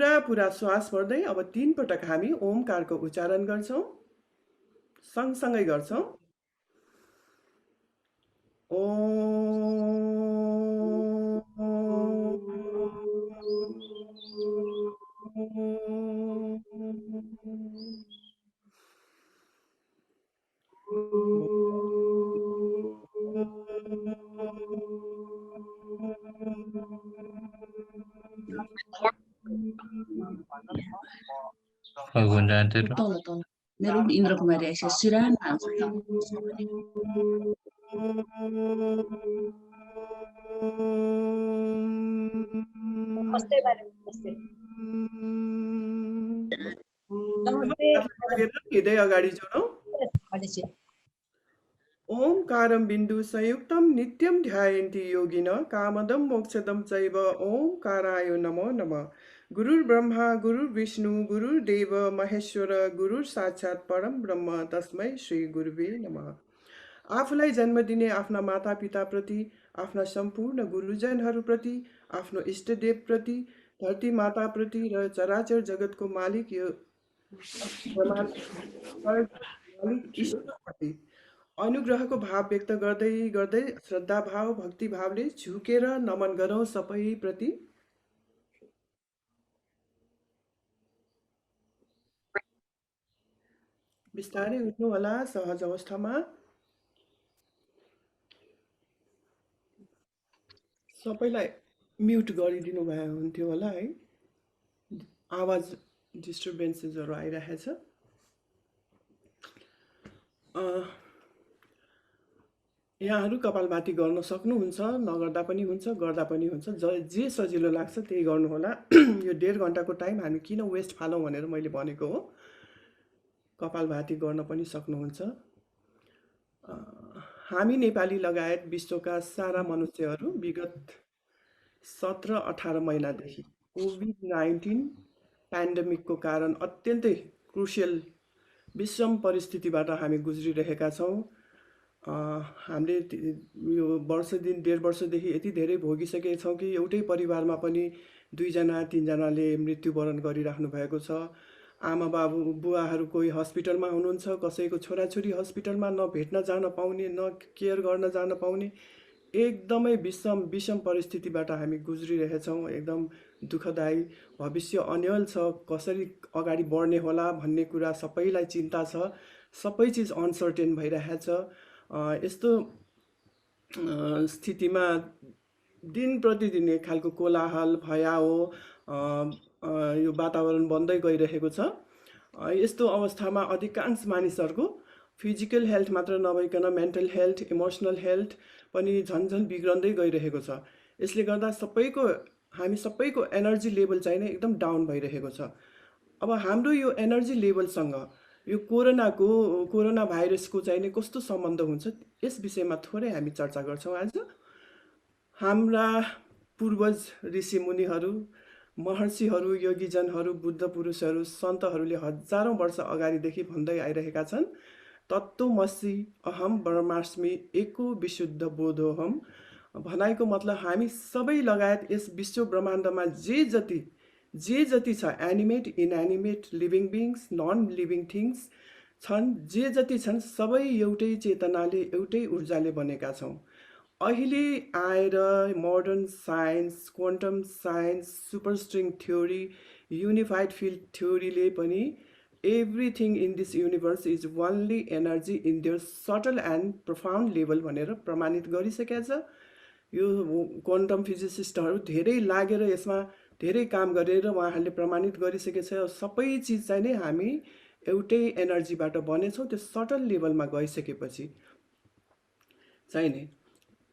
पुरा श्वास भर्दै अब 3 पटक हामी ओमकारको उच्चारण गर्छौं। सँगसँगै गर्छौं। तल मेरो इन्द्र कुमारी आइसक्यो सिरान आउँछ हृदय अगाडि जोडौं। ओंकारं बिन्दु संयुक्तं नित्यं ध्यायन्ति योगिनः कामदं मोक्षदं चैव ओंकाराय नमो नमः। गुरुर्ब्रह्मा गुरुर्विष्णु गुरुर्देव महेश्वर गुरुर साक्षात् परम ब्रह्म तस्मै श्री गुरुवे नमः। आफूलाई जन्म दिने आफ्ना मातापिताप्रति, आफ्ना सम्पूर्ण गुरुजनहरूप्रति, आफ्नो इष्टदेवप्रति, धरती माताप्रति र चराचर जगतको मालिक यो मालिक ईश्वरप्रति अनुग्रहको भाव व्यक्त गर्दै गर्दै श्रद्धाभाव भक्तिभावले झुकेर नमन गरौँ सबैप्रति। बिस्तारै उठ्नु होला सहज अवस्थामा। सबैलाई म्युट गरिदिनु भए हुन्थ्यो होला है, आवाज डिस्टर्बेन्सेसहरू आइरहेछ। यहाँहरू कपालभाती गर्न सक्नुहुन्छ, नगर्दा पनि हुन्छ, गर्दा पनि हुन्छ, जे सजिलो लाग्छ त्यही गर्नुहोला। यो 1.5 घन्टाको टाइम हामी किन वेस्ट फालौँ भनेर मैले भनेको हो। कपालभाती गर्न पनि सक्नुहुन्छ। हामी नेपाली लगायत विश्वका सारा मनुष्यहरू विगत 17-18 महिनादेखि कोभिड-19 पेन्डेमिकको कारण अत्यन्तै क्रुसियल विषम परिस्थितिबाट हामी गुज्रिरहेका छौँ। हामीले यो वर्षदिन 1.5 वर्षदेखि यति धेरै भोगिसकेका छौँ कि एउटै परिवारमा पनि 2-3 जनाले मृत्युवरण गरिराख्नु भएको छ। आमा बाबु बुवाहरू कोही हस्पिटलमा हुनुहुन्छ, कसैको छोराछोरी हस्पिटलमा न भेट्न जान पाउने, न केयर गर्न जान पाउने, एकदमै विषम परिस्थितिबाट हामी गुज्रिरहेछौँ। एकदम दुःखदायी भविष्य अन्यल छ, कसरी अगाडि बढ्ने होला भन्ने कुरा सबैलाई चिन्ता छ। सबै चिज अनसर्टेन भइरहेछ। यस्तो स्थितिमा दिन प्रतिदिन एक खालको कोलाहल भयाओ यो वातावरण बन्दै गइरहेको छ। यस्तो अवस्थामा अधिकांश मानिसहरूको फिजिकल हेल्थ मात्र नभइकन मेन्टल हेल्थ, इमोसनल हेल्थ पनि झन्झन बिग्रँदै गइरहेको छ। यसले गर्दा हामी सबैको एनर्जी लेभल चाहिँ नै एकदम डाउन भइरहेको छ। अब हाम्रो यो एनर्जी लेभलसँग यो कोरोना भाइरसको चाहिँ नि कस्तो सम्बन्ध हुन्छ, यस विषयमा थोरै हामी चर्चा गर्छौँ आज। हाम्रा पूर्वज ऋषिमुनिहरू, महर्षिहरू, योगीजनहरू, बुद्ध पुरुषहरू, सन्तहरूले हजारौँ वर्ष अगाडिदेखि भन्दै आइरहेका छन्, तत्त्वमसि अहम ब्रह्मास्मि एको विशुद्ध बोधोहम। भनाइको मतलब हामी सबै लगायत यस विश्व ब्रह्माण्डमा जे जति छ, animate, inanimate, living beings, non living things छन्, जे जति छन् सबै एउटै चेतनाले, एउटै ऊर्जाले बनेका छौँ। अहिले आएर modern science, quantum science, superstring theory, unified field थ्योरीले पनि everything in this universe is only energy in their subtle and profound level भनेर प्रमाणित गरिसकेका छ। यो क्वान्टम फिजिसिस्टहरू धेरै लागेर यसमा धेरै काम गरेर उहाँहरूले प्रमाणित गरिसकेको छ। सबै चिज चाहिँ नै हामी एउटै एनर्जीबाट बनेछौँ। त्यो सटल लेभलमा गइसकेपछि चाहिँ नि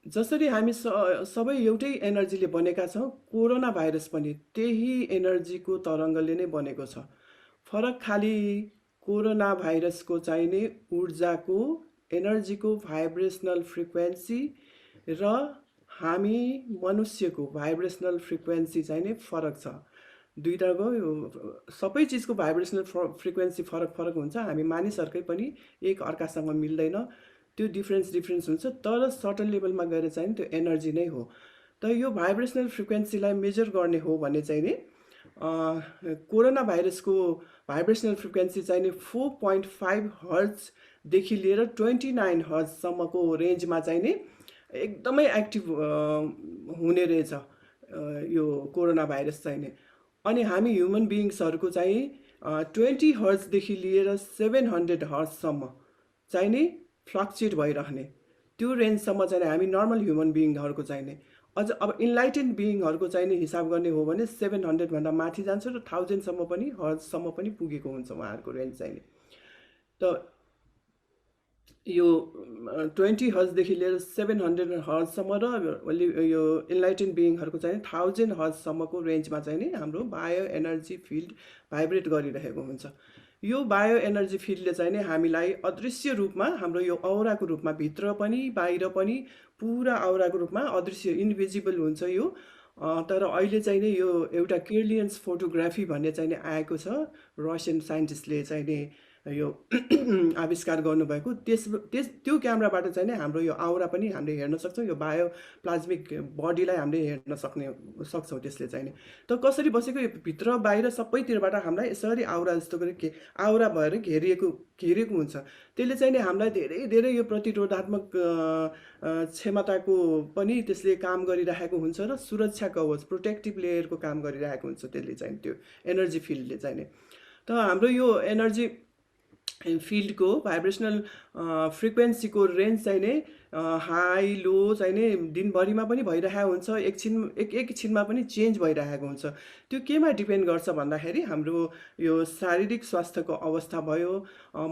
जसरी हामी सबै एउटै एनर्जीले बनेका छौँ, कोरोना भाइरस पनि त्यही एनर्जीको तरङ्गले नै बनेको छ। फरक खालि कोरोना भाइरसको चाहिँ नि ऊर्जाको, एनर्जीको भाइब्रेसनल फ्रिक्वेन्सी र हामी मनुष्यको भाइब्रेसनल फ्रिक्वेन्सी चाहिँ नै फरक छ। दुईटाको सबै चिजको भाइब्रेसनल फ्रिक्वेन्सी फरक हुन्छ। हामी मानिसहरूकै पनि एक अर्कासँग मिल्दैन, त्यो डिफ्रेन्स हुन्छ। तर सटल लेभलमा गएर चाहिँ त्यो एनर्जी नै हो। त यो भाइब्रेसनल फ्रिक्वेन्सीलाई मेजर गर्ने हो भने चाहिँ नि कोरोना भाइरसको भाइब्रेसनल फ्रिक्वेन्सी चाहिँ नि 4.5 हर्ट्जदेखि लिएर 29 हर्ट्जसम्मको रेन्जमा चाहिँ नि एकदमै एक्टिभ हुने रहेछ यो कोरोना भाइरस चाहिँ नि। अनि हामी ह्युमन बिइङ्सहरूको चाहिँ 20 हर्ट्जदेखि लिएर 700 हर्ट्जसम्म चाहिँ नि फ्लक्चुएट भइरहने त्यो रेन्जसम्म चाहिँ हामी नर्मल ह्युमन बिइङहरूको चाहिँ नि। अझ अब इन्लाइटेन्ड बिइङहरूको चाहिँ नि हिसाब गर्ने हो भने 700 भन्दा माथि जान्छ र 1000सम्म पनि हर्जसम्म पनि पुगेको हुन्छ उहाँहरूको रेन्ज चाहिँ नि। त यो 20 हर्जदेखि लिएर 700 हर्जसम्म र यो इन्लाइटेन्ड बिइङहरूको चाहिँ 1000 हर्जसम्मको रेन्जमा चाहिँ नि हाम्रो बायो एनर्जी फिल्ड भाइब्रेट गरिरहेको हुन्छ। यो बायो एनर्जी फिल्डले चाहिँ नि हामीलाई अदृश्य रूपमा हाम्रो यो औराको रूपमा भित्र पनि बाहिर पनि पुरा औराको रूपमा अदृश्य इन्भिजिबल हुन्छ यो। तर अहिले चाहिँ नि यो एउटा किर्लियन्स फोटोग्राफी भन्ने चाहिँ नि आएको छ, रसियन साइन्टिस्टले चाहिँ नि यो आविष्कार गर्नुभएको। त्यो क्यामेराबाट चाहिँ नि हाम्रो यो आउरा पनि हामीले हेर्न सक्छौँ, यो बायो प्लाज्मिक बडीलाई हामीले हेर्न सक्छौँ त्यसले चाहिँ नि। त कसरी बसेको यो भित्र बाहिर सबैतिरबाट हामीलाई यसरी आउरा जस्तो गरी आउरा भएर घेरेको हुन्छ। त्यसले चाहिँ नि हामीलाई धेरै धेरै यो प्रतिरोधात्मक क्षमताको पनि त्यसले काम गरिरहेको हुन्छ र सुरक्षा कवच प्रोटेक्टिभ लेयरको काम गरिरहेको हुन्छ त्यसले चाहिँ त्यो एनर्जी फिल्डले चाहिँ नि। त हाम्रो यो एनर्जी फिल्डको भाइब्रेसनल फ्रिक्वेन्सीको रेन्ज चाहिँ नि हाई लो चाहिँ नि दिनभरिमा पनि भइरहेको हुन्छ, एकछिनमा पनि चेन्ज भइरहेको हुन्छ। त्यो केमा डिपेन्ड गर्छ भन्दाखेरि हाम्रो यो शारीरिक स्वास्थ्यको अवस्था भयो,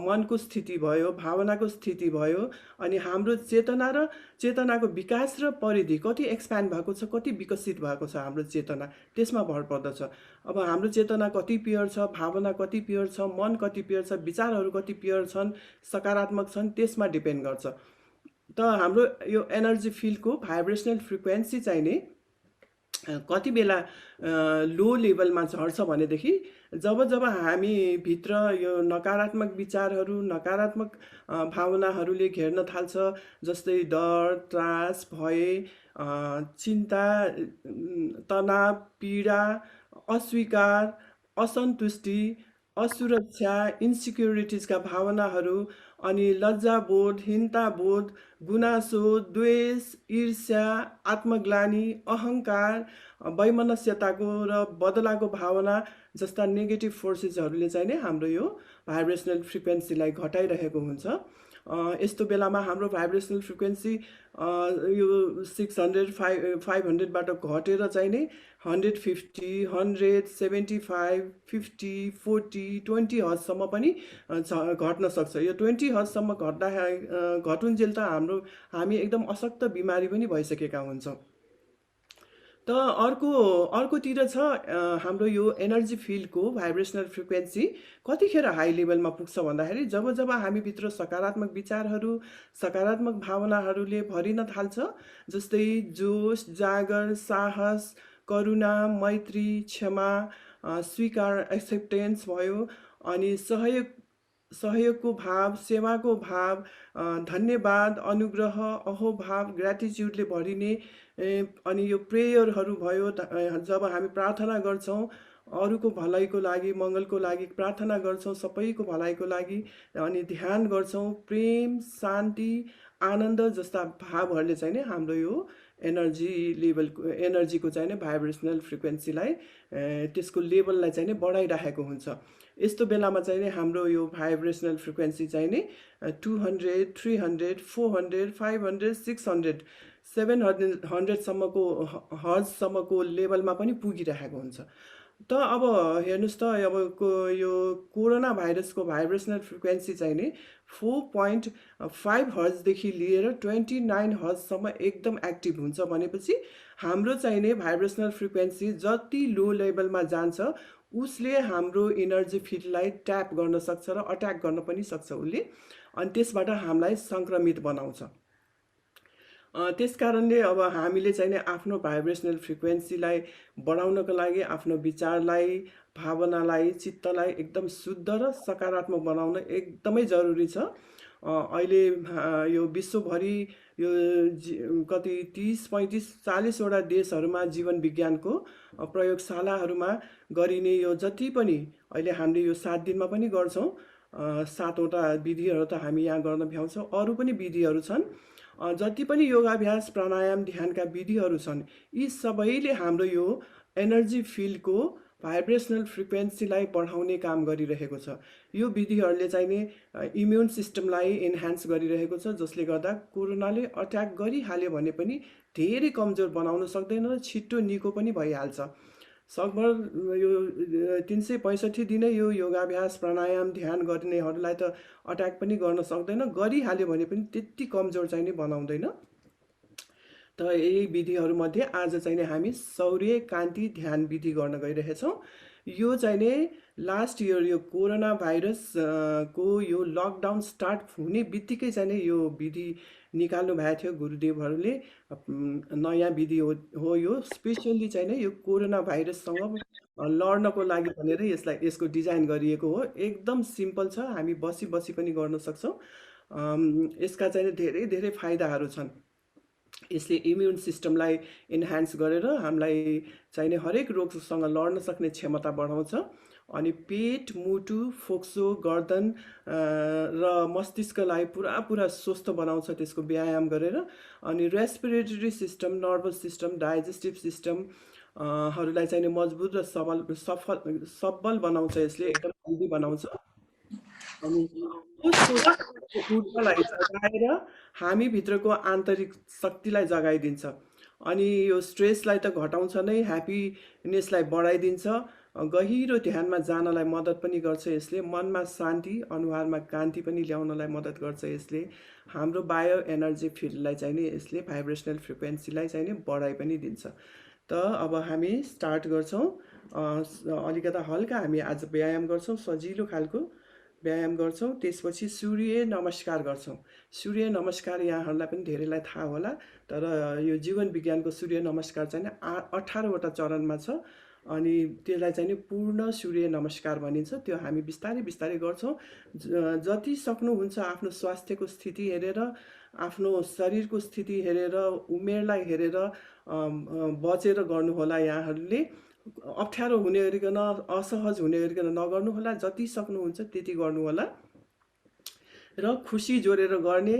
मनको स्थिति भयो, भावनाको स्थिति भयो, अनि हाम्रो चेतनाको विकास र परिधि कति एक्सप्यान्ड भएको छ, कति विकसित भएको छ हाम्रो चेतना, त्यसमा भर पर्दछ। अब हाम्रो चेतना कति प्योर छ, भावना कति प्योर छ, मन कति प्योर छ, विचारहरू कति प्योर छन्, सकारात्मक छन्, त्यसमा डिपेन्ड गर्छ। त हाम्रो यो एनर्जी फिल्डको भाइब्रेसनल फ्रिक्वेन्सी चाहिँ नि कति बेला लो लेभलमा झर्छ भनेदेखि जब हामी भित्र यो नकारात्मक विचारहरू, नकारात्मक भावनाहरूले घेर्न थाल्छ, जस्तै डर, त्रास, भय, चिन्ता, तनाव, पीडा, अस्वीकार, असन्तुष्टि, असुरक्षा, इन्सिक्युरिटिजका भावनाहरू, अनि लज्जाबोध, हिंताबोध, गुनासो, द्वेष, ईर्ष्या, आत्मग्लानी, अहङ्कार, वैमनस्यताको र बदलाको भावना जस्ता नेगेटिभ फोर्सेसहरूले चाहिँ नै हाम्रो यो भाइब्रेसनल फ्रिक्वेन्सीलाई घटाइरहेको हुन्छ। यस्तो बेलामा हाम्रो भाइब्रेसनल फ्रिक्वेन्सी यो 600 500बाट घटेर चाहिँ नि 150 100 75 50 40 20 हर्जसम्म पनि घट्न सक्छ। यो 20 हर्जसम्म घटुन्जेल त हामी एकदम अशक्त बिमारी पनि भइसकेका हुन्छौँ। त अर्कोतिर छ हाम्रो यो एनर्जी फिल्डको भाइब्रेसनल फ्रिक्वेन्सी कतिखेर हाई लेभलमा पुग्छ भन्दाखेरि जब हामीभित्र सकारात्मक विचारहरू, सकारात्मक भावनाहरूले भरिन थाल्छ, जस्तै जोश, जागर, साहस, करुणा, मैत्री, क्षमा, स्वीकार, एक्सेप्टेन्स भयो, अनि सहयोगको भाव, सेवाको भाव, धन्यवाद, अनुग्रह, अहोभाव, ग्र्याटिच्युडले भरिने, अनि यो प्रेयरहरू भयो, जब हामी प्रार्थना गर्छौँ, अरूको भलाइको लागि, मङ्गलको लागि प्रार्थना गर्छौँ, सबैको भलाइको लागि, अनि ध्यान गर्छौँ, प्रेम, शान्ति, आनन्द जस्ता भावहरूले चाहिँ नि हाम्रो यो एनर्जीको चाहिँ नि भाइब्रेसनल फ्रिक्वेन्सीलाई त्यसको लेभललाई चाहिँ नि बढाइरहेको हुन्छ। यस्तो बेलामा चाहिँ नि हाम्रो यो भाइब्रेसनल फ्रिक्वेन्सी चाहिँ नि 200 300 400 500 600 700सम्मको हर्जसम्मको लेभलमा पनि पुगिरहेको हुन्छ। त अब हेर्नुहोस् त, अब यो कोरोना भाइरसको भाइब्रेसनल फ्रिक्वेन्सी चाहिँ नि 4.5 हर्जदेखि लिएर 29 हर्जसम्म एकदम एक्टिभ हुन्छ भनेपछि हाम्रो चाहिँ नि भाइब्रेसनल फ्रिक्वेन्सी जति लो लेभलमा जान्छ उसले हाम्रो एनर्जी फिल्डलाई ट्याप गर्न सक्छ र अट्याक गर्न पनि सक्छ उसले, अनि त्यसबाट हामीलाई सङ्क्रमित बनाउँछ। त्यसकारणले अब हामीले चाहिँ नि आफ्नो भाइब्रेसनल फ्रिक्वेन्सीलाई बढाउनको लागि आफ्नो विचारलाई, भावनालाई, चित्तलाई एकदम शुद्ध र सकारात्मक बनाउन एकदमै जरुरी छ। अहिले यो विश्वभरि यो कति 30, 35, 40वटा देशहरूमा जीवन विज्ञानको प्रयोगशालाहरूमा गरिने यो जति पनि अहिले हामीले यो 7 दिनमा पनि गर्छौँ। 7वटा विधिहरू त हामी यहाँ गर्न भ्याउँछौँ। अरू पनि विधिहरू छन्। जति पनि योगाभ्यास प्राणायाम ध्यानका विधिहरू छन्, यी सबैले हाम्रो यो एनर्जी फिल्डको भाइब्रेसनल फ्रिक्वेन्सीलाई बढाउने काम गरिरहेको छ। यो विधिहरूले चाहिँ नि इम्युन सिस्टमलाई इन्हान्स गरिरहेको छ, जसले गर्दा कोरोनाले अट्याक गरिहाल्यो भने पनि धेरै कमजोर बनाउन सक्दैन र छिट्टो निको पनि भइहाल्छ। सकभर यो 365 दिनै यो योगाभ्यास प्राणायाम ध्यान गर्नेहरूलाई त अट्याक पनि गर्न सक्दैन, गरिहाल्यो भने पनि त्यति कमजोर चाहिँ नि बनाउँदैन। त यही विधिहरूमध्ये आज चाहिँ नि हामी सौर्य कान्ति ध्यान विधि गर्न गइरहेछौँ। यो चाहिँ नि लास्ट इयर यो कोरोना भाइरस को यो लकडाउन स्टार्ट हुने बित्तिकै चाहिँ नि यो विधि निकाल्नु भएको थियो गुरुदेवहरूले। नयाँ विधि हो यो, स्पेसल्ली चाहिँ नि यो कोरोना भाइरससँग लड्नको लागि भनेर यसको डिजाइन गरिएको हो। एकदम सिम्पल छ, हामी बसी बसी पनि गर्न सक्छौँ। यसका चाहिँ धेरै धेरै फाइदाहरू छन्। यसले इम्युन सिस्टमलाई इन्हान्स गरेर हामीलाई चाहिने हरेक रोगसँग लड्न सक्ने क्षमता बढाउँछ। अनि पेट, मुटु, फोक्सो, गर्दन र मस्तिष्कलाई पुरा स्वस्थ बनाउँछ त्यसको व्यायाम गरेर। अनि respiratory system, nervous system, digestive system हरूलाई चाहिँ मजबुत र सबल बनाउँछ। यसले एकदम हेल्दी बनाउँछ। अनि ऊर्जालाई जगाएर हामी भित्रको आन्तरिक शक्तिलाई जगाइदिन्छ। अनि यो स्ट्रेसलाई त घटाउँछ नै, ह्याप्पिनेसलाई बढाइदिन्छ, गहिरो ध्यानमा जानलाई मद्दत पनि गर्छ। यसले मनमा शान्ति, अनुहारमा कान्ति पनि ल्याउनलाई मद्दत गर्छ। यसले हाम्रो बायो एनर्जी फिल्डलाई चाहिँ नि यसले भाइब्रेसनल फ्रिक्वेन्सीलाई चाहिँ नि बढाइ पनि दिन्छ। त अब हामी स्टार्ट गर्छौँ। अलिकता हल्का हामी आज व्यायाम गर्छौँ, सजिलो खालको व्यायाम गर्छौँ। त्यसपछि सूर्य नमस्कार गर्छौँ। सूर्य नमस्कार यहाँहरूलाई पनि धेरैलाई थाहा होला, तर यो जीवन विज्ञानको सूर्य नमस्कार चाहिँ 18वटा चरणमा छ। अनि त्यसलाई चाहिँ नि पूर्ण सूर्य नमस्कार भनिन्छ। त्यो हामी बिस्तारै बिस्तारै गर्छौँ। जति सक्नुहुन्छ आफ्नो स्वास्थ्यको स्थिति हेरेर, आफ्नो शरीरको स्थिति हेरेर, उमेरलाई हेरेर बचेर गर्नुहोला। यहाँहरूले अप्ठ्यारो हुने गरिकन, असहज हुने गरिकन नगर्नुहोला। जति सक्नुहुन्छ त्यति गर्नुहोला। र खुसी जोडेर गर्ने,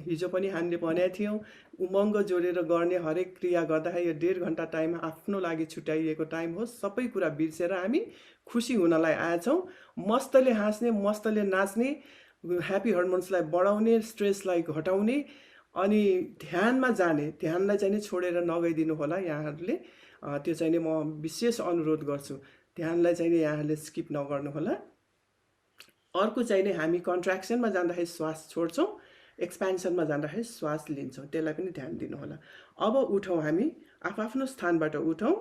हिजो पनि हामीले भनेका थियौँ, उमङ्ग जोडेर गर्ने हरेक क्रिया गर्दाखेरि यो 1.5 घन्टा टाइम आफ्नो लागि छुट्याइएको टाइम हो। सबै कुरा बिर्सेर हामी खुसी हुनलाई आएछौँ। मस्तले हाँस्ने, मस्तले नाच्ने, ह्याप्पी हर्मोन्सलाई बढाउने, स्ट्रेसलाई घटाउने, अनि ध्यानमा जाने, ध्यानलाई चाहिँ नि छोडेर नगइदिनु होला यहाँहरूले। त्यो चाहिँ नि म विशेष अनुरोध गर्छु। ध्यानलाई चाहिँ नि यहाँहरूले स्किप नगर्नु होला। अर्को चाहिँ नि हामी कन्ट्र्याक्सनमा जाँदाखेरि श्वास छोड्छौँ, एक्सपेन्सनमा जाँदाखेरि श्वास लिन्छौँ। त्यसलाई पनि ध्यान दिनु होला। अब उठौँ, हामी आफ्नो स्थानबाट उठौँ,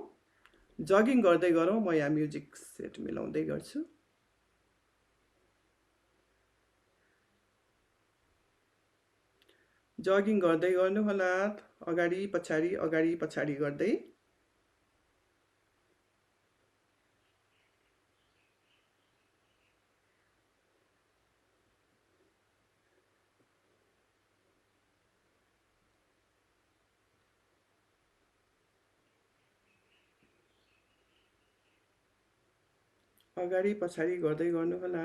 जगिङ गर्दै गरौँ। म यहाँ म्युजिक सेट मिलाउँदै गर्छु। जगिङ गर्दै गर्नु होला, अगाडि पछाडि गर्दै। अगाडि पछाडि गर्दै गर्नु होला।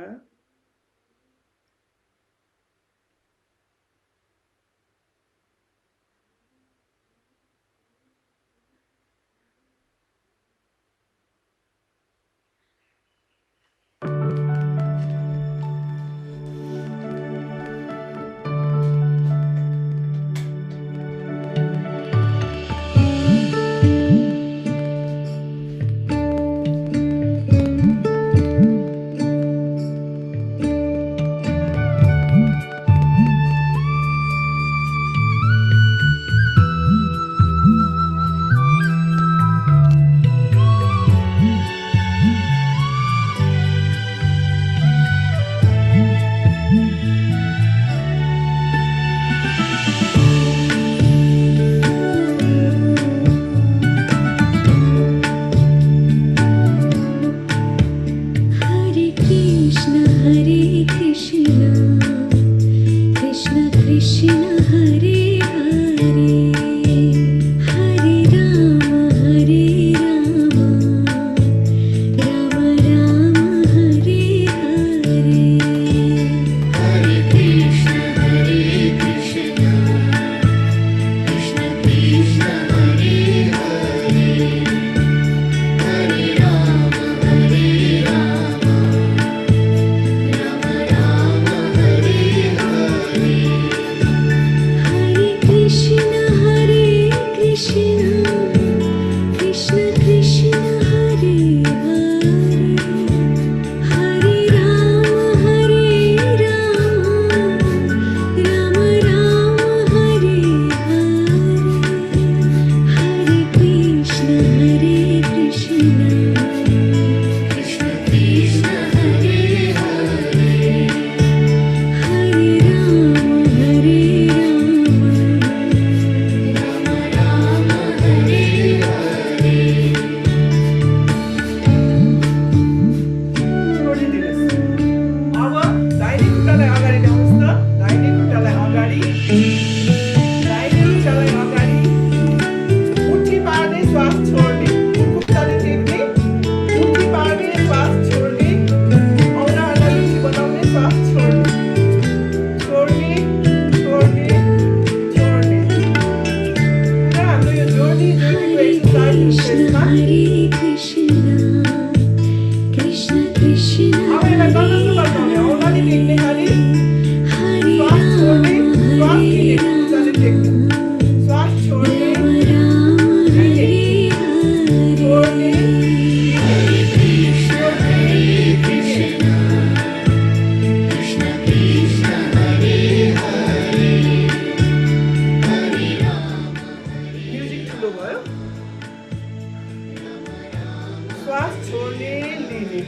श्वास छोड्ने लिने।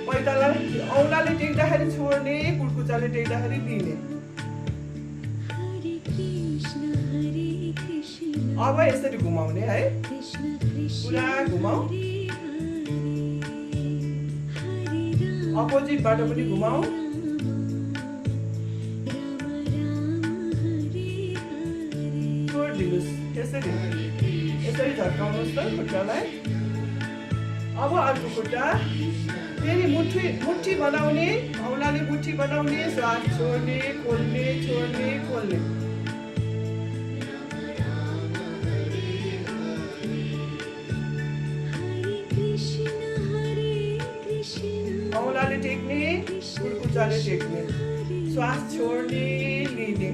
पैतालालाई औँलाले टेक्दाखेरि छोड्ने, कुर्कुच्चाले टेक्दाखेरि लिने। अब यसरी घुमाउने है, पुरा घुमाऊ। अपोजिटबाट पनि घुमाऊ। छोडिदिनुहोस्, यसरी यसरी झट्काउनुहोस् त खुट्टालाई। अब अर्को खुट्टा फेरि मुठी बनाउने, औँलाले मुठी बनाउने, श्वास छोड्ने, खोल्ने, छोड्ने, खोल्ने। औँलाले टेक्ने, कुर्कुच्चाले टेक्ने, श्वास छोड्ने लिने,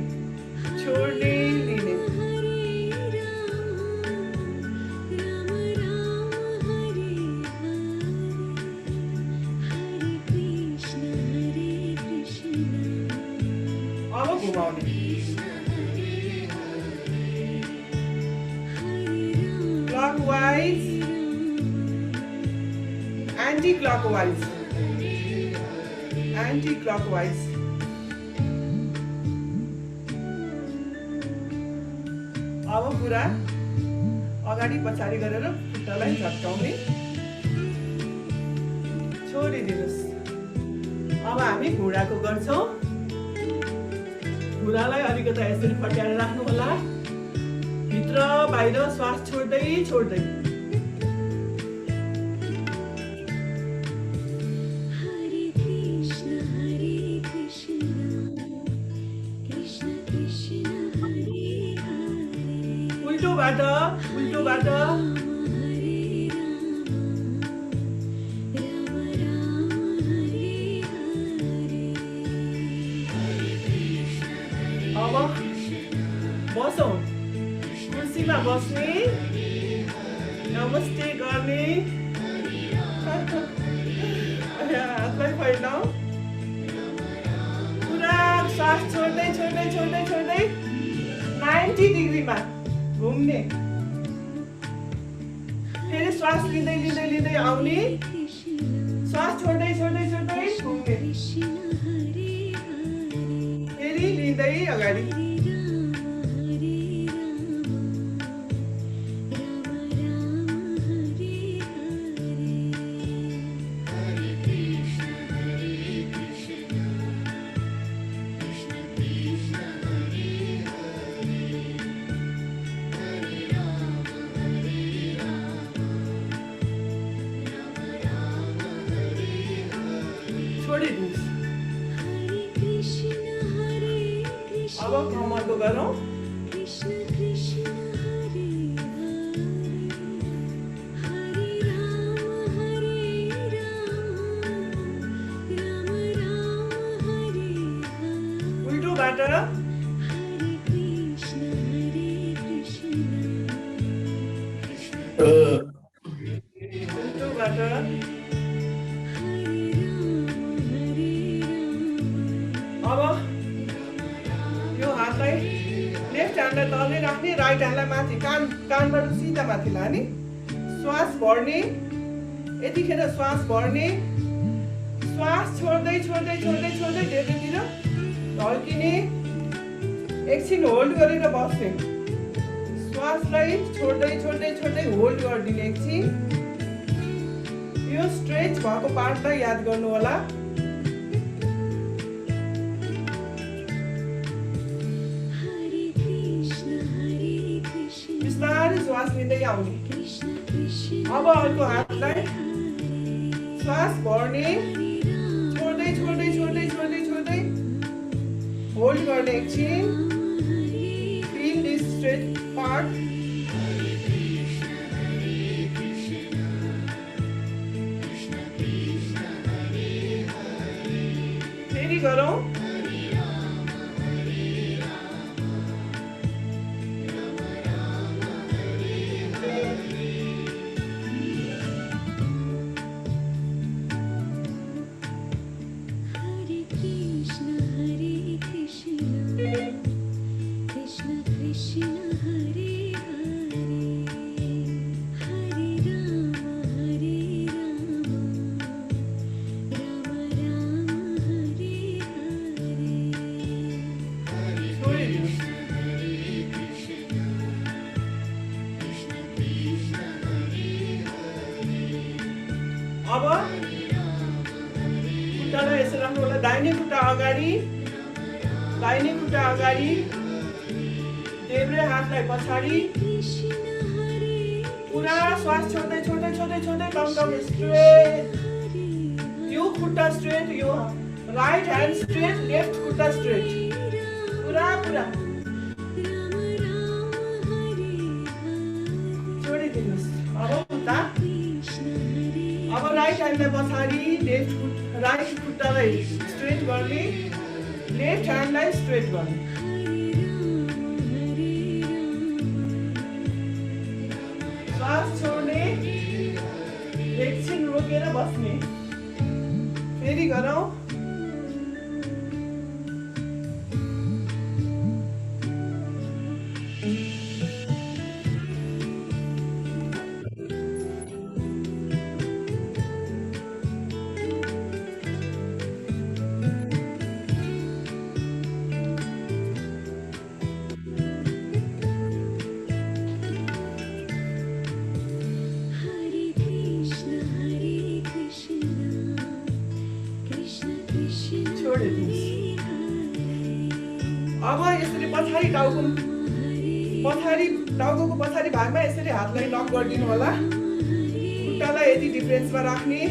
छोड्ने लिने। अब घुमाउने, clockwise, anti clockwise, anti clockwise. अब पुरा अगाडि पछाडि गरेर खुट्टालाई झट्काउने, छोडिदिनुहोस्। अब हामी घुँडाको गर्छौँ। घुँडालाई अलिकति यसरी फट्याएर राख्नु होला, भित्र बाहिर श्वास छोड्दै छोड्दै। उल्टोबाट अब बसौँ, कुर्सीमा बस्ने, नमस्ते गर्ने, हातलाई फैलाऊ, पुरा श्वास छोड्दै छोड्दै छोड्दै छोड्दै 90 डिग्रीमा घुम्ने। फेरि श्वास लिँदै लिँदै लिँदै आउने, श्वास छोड्दै छोड्दै छोड्दै घुम्ने, फेरि लिँदै अगाडि। छोडिदिनुहोस्। अब कमरको गरौँ। उल्टोबाट अब यो हातलाई लेफ्ट ह्यान्डलाई तलले राख्ने, राइट ह्यान्डलाई माथि कानबाट सिधा माथि लाने, श्वास भर्ने, यतिखेर श्वास भर्ने, श्वास छोड्दै छोड्दै छोड्दै छोड्दै ढेकतिर ढल्किने, एकछिन होल्ड गरेर बस्ने, श्वासलाई छोड्दै छोड्दै छोड्दै होल्ड गरिदिने एकछिन। यो स्ट्रेच भएको पार्टलाई याद गर्नु होला। बिस्तारै श्वास लिँदै आउने। अब अर्को हातलाई श्वास भर्ने, छोड्दै छोड्दै छोड्दै छोड्दै छोड्दै होल्ड गर्ने एकछिन। Feel this stretch part. फेरि गरौँ। अब खुट्टालाई यसरी राख्नु होला, दाहिने खुट्टा अगाडि, दाहिने खुट्टा अगाडि, देब्रे हातलाई पछाडि, पुरा श्वास छोड्दै छोड्दै छोड्दै छोड्दै टङटङ स्ट्रेट, यो खुट्टा स्ट्रेट, यो राइट ह्यान्ड स्ट्रेट, लेफ्ट खुट्टा स्ट्रेट, पुरा पुरा छोडिदिनुहोस्। अब खुट्टा, अब राइट ह्यान्डलाई पछाडि, राइट खुट्टालाई स्ट्रेट गर्ने, लेफ्ट ह्यान्डलाई स्ट्रेट गर्ने, श्वास छोड्ने, एकछिन रोकेर बस्ने, फेरि गरौँ। अब यसरी पछाडि टाउकोको पछाडि भागमा यसरी हातलाई लक गरिदिनु होला, खुट्टालाई यति डिफ्रेन्समा राख्ने,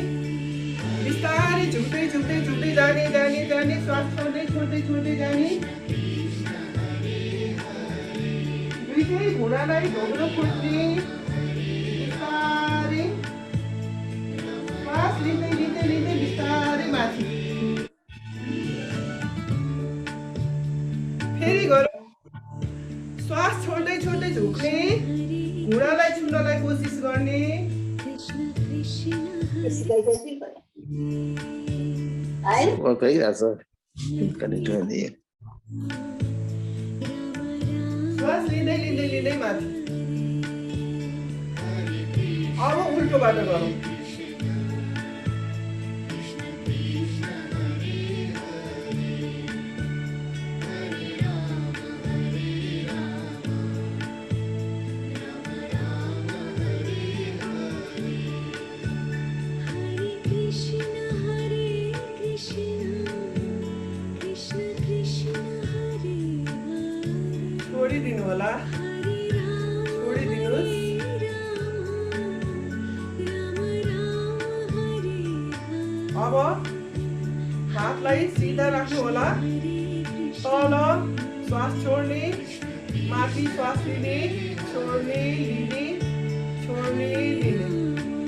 बिस्तारै झुक्दै झुक्दै झुक्दै जाने जाने जाने, श्वास छोड्दै छोड्दै छोड्दै जाने, दुईटै घुँडालाई ढोग्रो खोज्ने, बिस्तारै श्वास लिँदै लिँदै लिँदै बिस्तारै माथि, फेरि गरौँ। श्वास छोड्दै छोड्दै झुक्ने, घुँडालाई छुनलाई कोसिस गर्ने, श्वास लिँदै लिँदै लिँदै माथि। अब उल्टोबाट गरौँ। छोडिदिनु होला, छोडिदिनुहोस्। अब हातलाई सिधा राख्नु होला, तल श्वास छोड्ने, माथि श्वास लिने, छोड्ने, लिने, छोड्ने, लिने,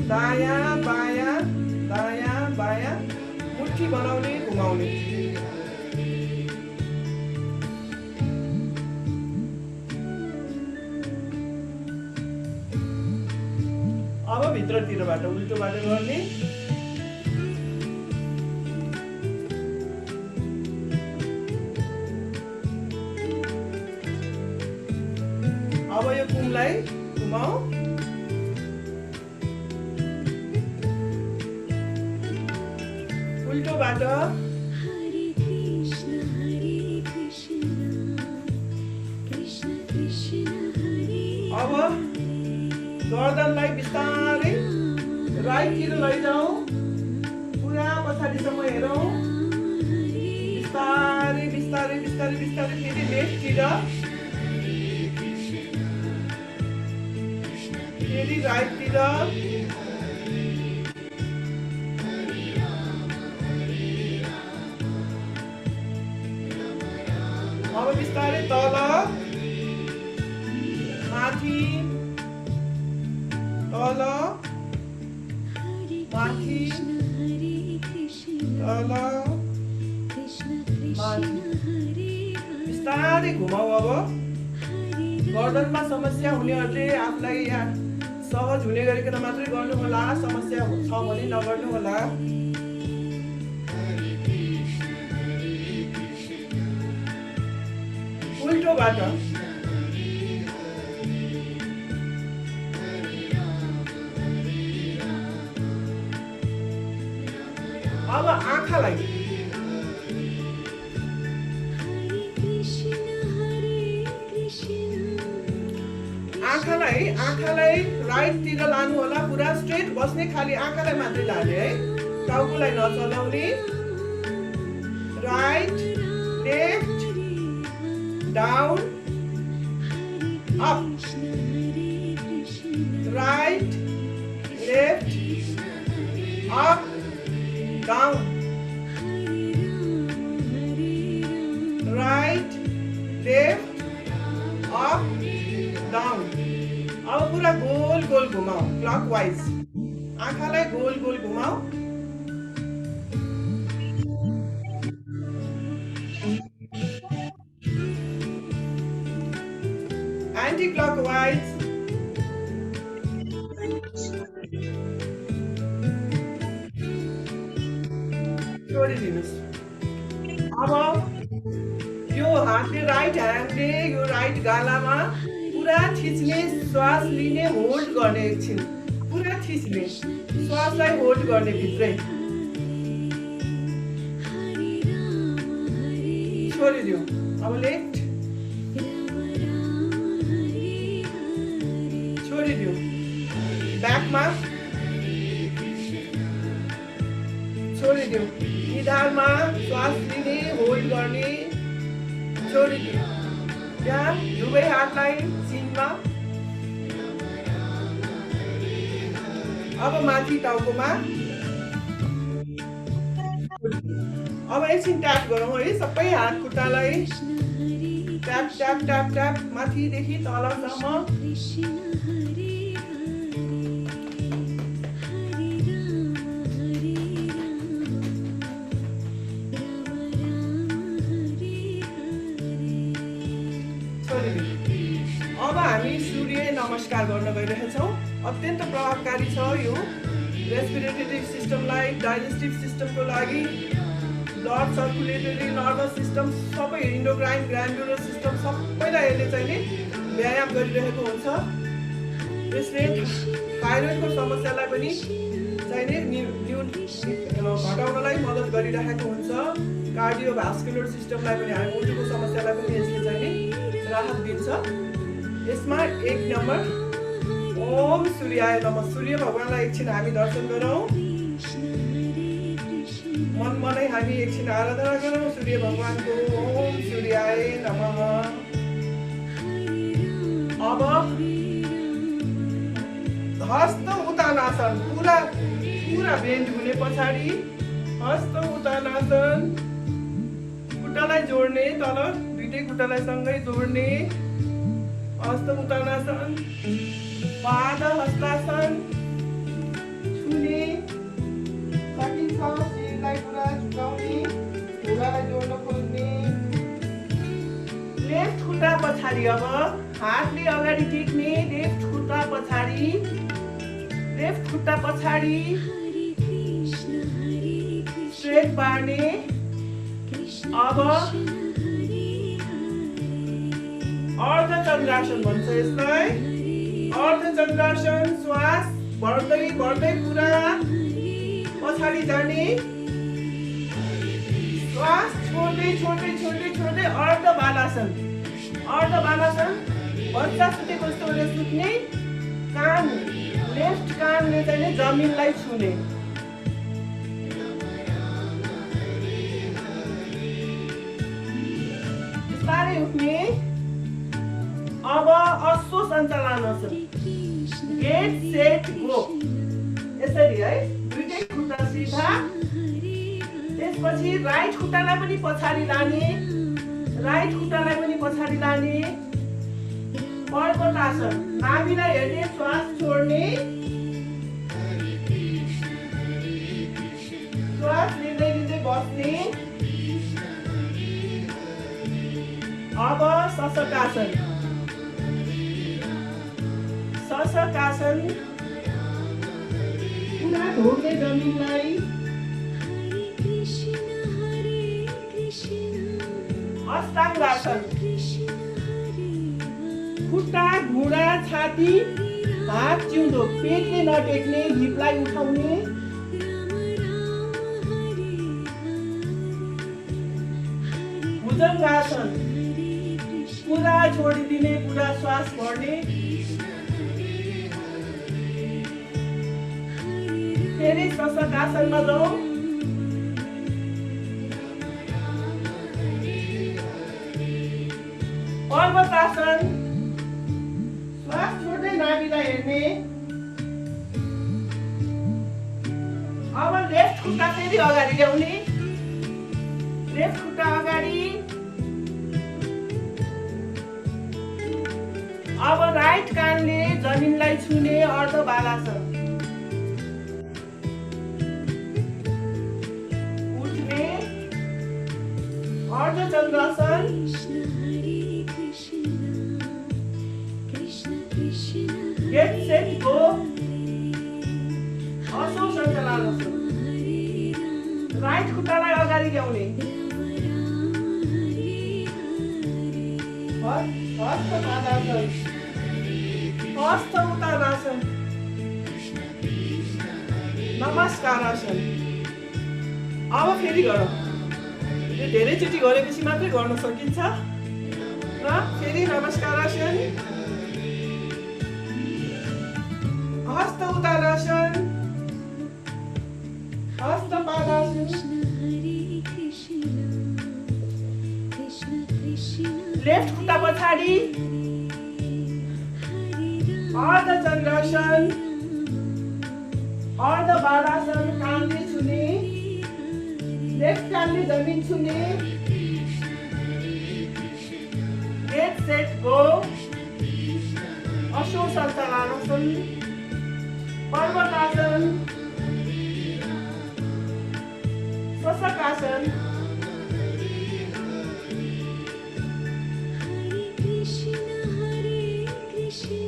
दायाँ बायाँ दायाँ बायाँ, मुट्ठी बनाउने, घुमाउने। अब भित्रतिरबाट उल्टोबाट गर्ने, अब यो कुमलाई घुमाऊ, उल्टोबाट। अब गर्दनलाई बिस्तारै राइटतिर लैजाऊ, पुरा पछाडिसम्म हेरौँ, बिस्तारै बिस्तारै बिस्तारै बिस्तारै, फेरि लेफ्टतिर, फेरि राइटतिर, अब बिस्तारै तल माथि, तल माथि, तल माथि, बिस्तारै घुमाऊ। अब गर्दनमा समस्या हुनेहरूले आफूलाई यहाँ सहज हुने गरिकन मात्रै गर्नु होला, समस्या छ भने नगर्नु होला। उल्टोबाट अब आँखालाई आँखालाई राइटतिर लानु होला, पुरा स्ट्रेट बस्ने, खाली आँखालाई मात्रै लाने है, टाउकोलाई नचलाउने। Right, left, down, up, right, left, up, down, right, left, up, down. अब पूरा गोल गोल घुमाओ क्लकवाइज, आँखालाई गोल गोल घुमाओ। Anticlockwise. छोडिदिनुहोस्। अब यो हातले, राइट ह्यान्डले यो राइट गालामा पुरा थिच्ने, श्वास लिने, होल्ड गर्ने, एकछिन पुरा थिच्ने, श्वासलाई होल्ड गर्ने भित्रै। छोडिदियो। अब लेफ्ट, छोडिदियो। ब्याकमा छोडिदियो। निधारमा श्वास लिने, होल्ड गर्ने, छोडिदियो। यहाँ दुवै हातलाई सिनमा। अब माथि टाउकोमा। अब एकछिन ट्याप गरौँ है, सबै हात खुट्टालाई ट्याप ट्याप ट्याप ट्याप, माथिदेखि तलसम्म। अब हामी सूर्य नमस्कार गर्न गइरहेछौँ। अत्यन्त प्रभावकारी छ यो, रेस्पिरेटरी सिस्टमलाई, डाइजेस्टिभ सिस्टमको लागि, ब्लड सर्कुलेटरी, नर्भस सिस्टम, सबै इन्डोक्राइन, ग्ल्यान्डुलर सिस्टम सबैलाई यसले चाहिँ नि व्यायाम गरिरहेको हुन्छ। यसले थाइरोइडको समस्यालाई पनि चाहिँ नि घटाउनलाई मद्दत गरिरहेको हुन्छ। कार्डियोभास्कुलर सिस्टमलाई पनि, हामी मुटुको समस्यालाई पनि यसले चाहिँ नि राहत दिन्छ। यसमा 1 नम्बर ओम सूर्याय नमः। सूर्य भगवानलाई एकछिन हामी दर्शन गरौँ, मन मनै हामी एकछिन आराधना गरौँ सूर्य भगवानको। ओम सूर्याय नमः। अब हस्त उत्तानासन, पुरा पुरा बेन्ड हुने पछाडि हस्त उत्तानासन, खुट्टालाई जोड्ने, तल दुईटै खुट्टालाई सँगै जोड्ने, हस्त उत्तानासन। पाद हस्तासन, छुने, सकिन्छ शिरलाई पुरा झुकाउने, ढुङ्गालाई जोड्न खोज्ने। लेफ्ट खुट्टा पछाडि, अब हातले अगाडि टेक्ने, लेफ्ट खुट्टा पछाडि, लेफ्ट खुट्टा पछाडि स्ट्रेट पार्ने। अब अर्धचन्द्रासन भन्छ यसलाई, अर्धचन्द्रासन। श्वास बढ्दै बढ्दै पुरा पछाडि जाने, श्वास छोड्दै छोड्दै छोड्दै छोड्दै अर्धबालासन। अर्धबालासन बच्चा सुतेको जस्तो सुत्ने, कान लेफ्ट कानले चाहिँ जमिनलाई छुने। बिस्तारै उठ्ने। अब अश्व सञ्चालनासन, गेट सेट गो, यसरी है, दुईटै खुट्टा सिधा। त्यसपछि राइट खुट्टालाई पनि पछाडि लाने, राइट खुट्टालाई पनि पछाडि लाने। पर्वतासन, नाभिलाई हेर्ने, श्वास छोड्ने, श्वास लिँदै लिँदै बस्ने। अब शशकासन, शशकासन पुरा ढोग्ने जमिनलाई। अष्टाङ्गासन, खुट्टा, घुँडा, छाती, हात जिउँदो, पेटले नटेक्ने, हिपलाई उठाउने। भुजङ्गासन, पुरा छोडिदिने, पुरा श्वास भर्ने। फेरि शशकासनमा जाउँ। पर्वतासन, श्वास छोड्दै नाभिलाई हेर्ने। अब लेफ्ट खुट्टा फेरि अगाडि ल्याउने, लेफ्ट खुट्टा अगाडि। अब राइट कानले जमिनलाई छुने अर्ध बालासन। उठ्ने अर्ध चन्द्रासन। गेट सेट गो, असो सञ्चालनासन। राइट खुट्टालाई अगाडि ल्याउने, हस्त पादासन, हस्त उत्तानासन, नमस्कारासन। अब फेरि गरौँ। यो धेरैचोटि गरेपछि मात्रै गर्न सकिन्छ। र फेरि नमस्कारासन, हस्त उत्तानासन, हस्त पादासन। लेफ्ट खुट्टा पछाडि, अर्ध चन्द्रासन, अर्ध बालासन। कानले छुने, लेफ्ट कानले जमिन छुने। गेट सेट गो, असो सञ्चालनासन, पर्वतासन, शशकासन।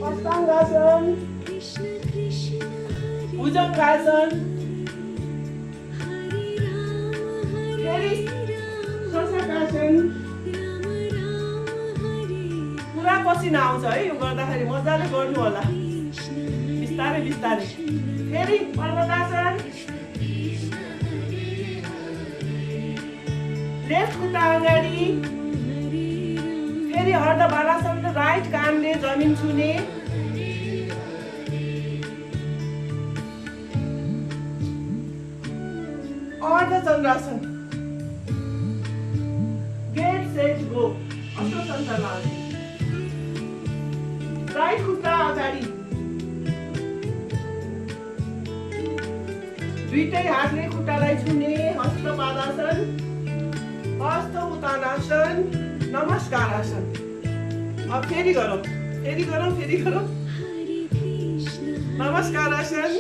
अष्टाङ्गासन, भुजङ्गासन। फेरि शशकासन। पुरा पसिना आउँछ है यो गर्दाखेरि, मजाले गर्नु होला, बिस्तारै बिस्तारै। फेरि पर्वतासन, लेफ्ट खुट्टा अगाडि। फेरि अर्ध बालासन, राइट कानले जमिन छुने। अर्ध चन्द्रासन। गेट सेट गो, असो सञ्चालन। राइट खुट्टा अगाडि, दुईटै हातले खुट्टालाई छुने। हस्त पादासन, हस्त उत्तानासन, नमस्कारासन। अब फेरि गरौँ, फेरि गरौँ, फेरि गरौँ। नमस्कारासन,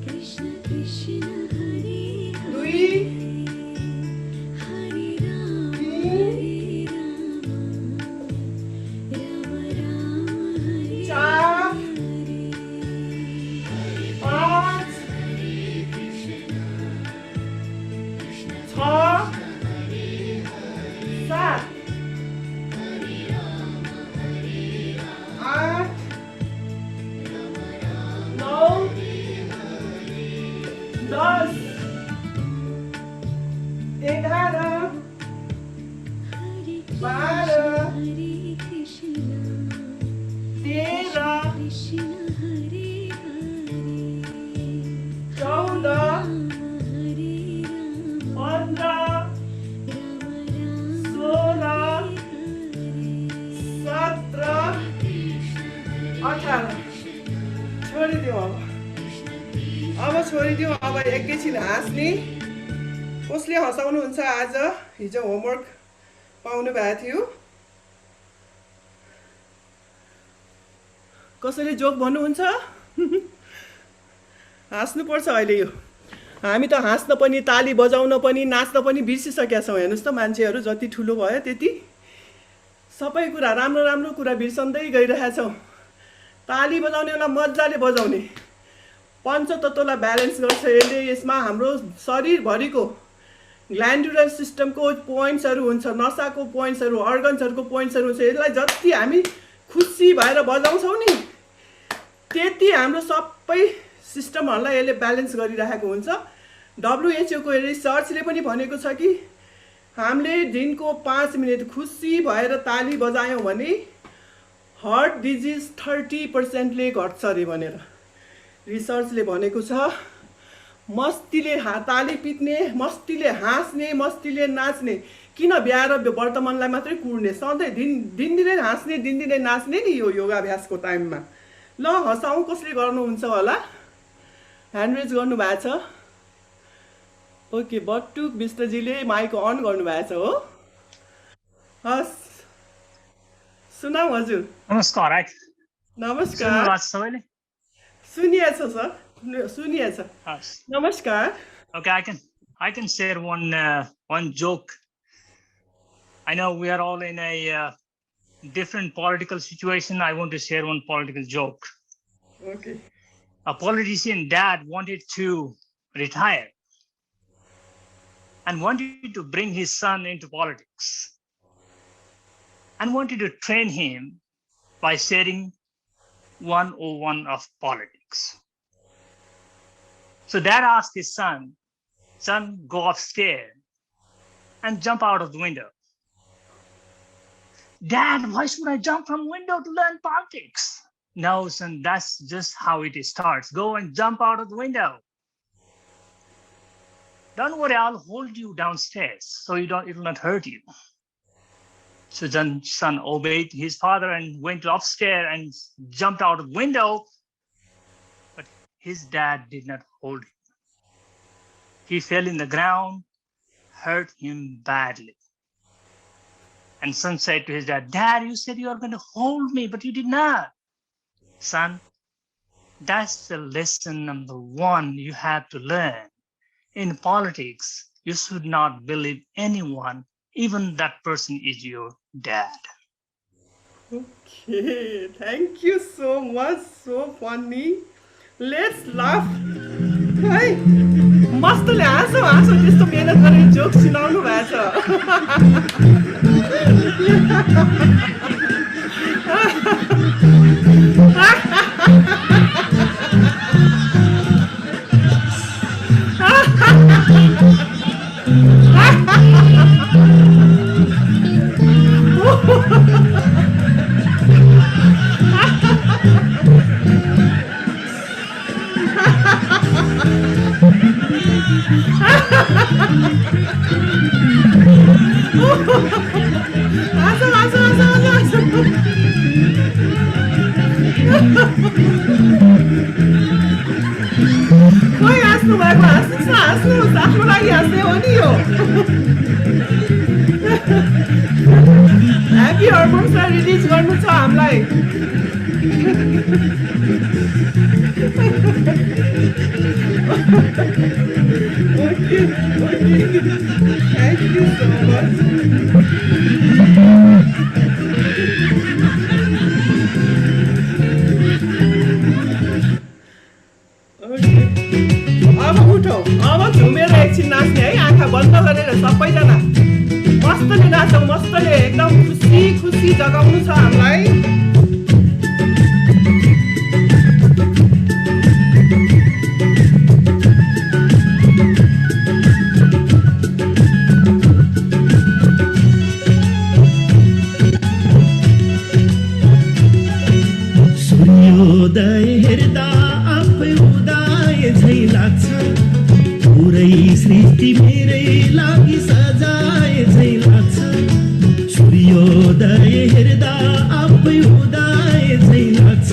2 छोडिदिउँ। अब छोडिदिउँ। अब एकैछिन हाँस्ने। कसले हँसाउनुहुन्छ आज? हिजो होमवर्क पाउनु भएको थियो। कसैले जोक भन्नुहुन्छ? हाँस्नुपर्छ अहिले यो। हामी त हाँस्न पनि, ताली बजाउन पनि, नाच्न पनि बिर्सिसकेका छौँ। हेर्नुहोस् त, मान्छेहरू जति ठुलो भयो त्यति सबै कुरा, राम्रो राम्रो कुरा बिर्सन्दै गइरहेछौँ। ताली बजाउने बेला मजाले बजाउने, पञ्चतत्त्वलाई ब्यालेन्स गर्छ यसले। यसमा हाम्रो शरीरभरिको ग्ल्यान्डुलर सिस्टमको पोइन्ट्सहरू हुन्छ, नसाको पोइन्ट्सहरू, अर्गन्सहरूको पोइन्ट्सहरू हुन्छ। यसलाई जति हामी खुसी भएर बजाउँछौँ नि, त्यति हाम्रो सबै सिस्टमहरूलाई यसले ब्यालेन्स गरिरहेको हुन्छ। WHO को रिसर्चले पनि भनेको छ कि हामीले दिनको 5 मिनट खुसी भएर ताली बजायौँ भने हार्ट डिजिज 30% घट्छ अरे भनेर। रिसर्चले भनेको छ मस्तीले ताली पिट्ने, मस्तीले हाँस्ने, मस्तीले नाच्ने, किन बिहा र वर्तमानलाई मात्रै कुर्ने, सधैँ दिनदिनै हाँस्ने, दिनदिनै नाच्ने नि यो योगाभ्यासको टाइममा। ल हँसाउँ, कसले गर्नुहुन्छ होला? ह्यान्ड रेज गर्नुभएको छ। ओके, बट्टुक विष्टजीले माइक अन गर्नुभएको छ हो। हस्, सुनाऊ हजुर। नमस्कार। नमस्कार। सुन्नुभएको छ सबैले? सुनिएछ सर, सुनिएछ। Yes. नमस्कार। Okay, I can share one joke. I know we are all in a different political situation. I want to share one political joke. Okay. A politician dad wanted to retire and wanted to bring his son into politics and wanted to train him by sharing 101 of politics. So dad asked his son, go upstairs and jump out of the window. Dad, why should I jump from window to learn politics? No, son, that's just how it starts. Go and jump out of the window. Don't worry, I'll hold you downstairs so it will not hurt you. So then son obeyed his father and went upstairs and jumped out of the window. But his dad did not hold him. He fell in the ground, hurt him badly. And son said to his dad, Dad, you said you are going to hold me, but you did not. Son, that's the lesson number one you have to learn. In politics, you should not believe anyone, even that person is your dad. Okay, thank you so much. So funny. Let's laugh. Hey, मस्तले हाँसो त्यस्तो मेहनत गरेर joke सुनाउनु भएको खोइ हाँस्नु भएको हाँस्नुहोस् आफ्नो लागि हाँस्ने हो नि यो ह्याप्पी हर्मोन्सलाई रिलिज गर्नु छ हामीलाई okay thank you so much अब उठौ अब झुमेर एकछिन नाच्ने है आँखा बन्द गरेर सबैजना मस्तले नाचौँ मस्तले एकदम खुसी खुसी जगाउनु छ हामीलाई सूर्योदय हेर्दा आफै उदाय झै लाग्छ पुरै सृष्टि मेरै लागि सजाए झै लाग्छ सूर्योदय हेर्दा आफै उदाय झै लाग्छ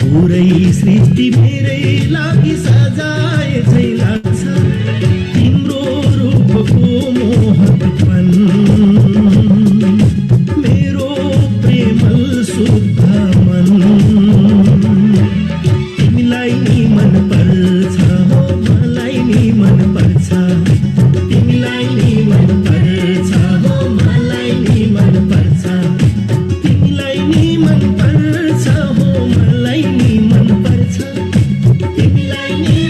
पुरै सृष्टि मेरै लागि सजाए झै लाग्छ तिम्रो रूपको मोहकपन मेरो प्रेमल शुद्ध मन तिमीलाई नि मन पर्छ हो मलाई नि मन पर्छ तिमीलाई नि मन पर्छ हो मलाई नि मन पर्छ तिमीलाई नि मन पर्छ हो मलाई नि मन पर्छ तिमीलाई नि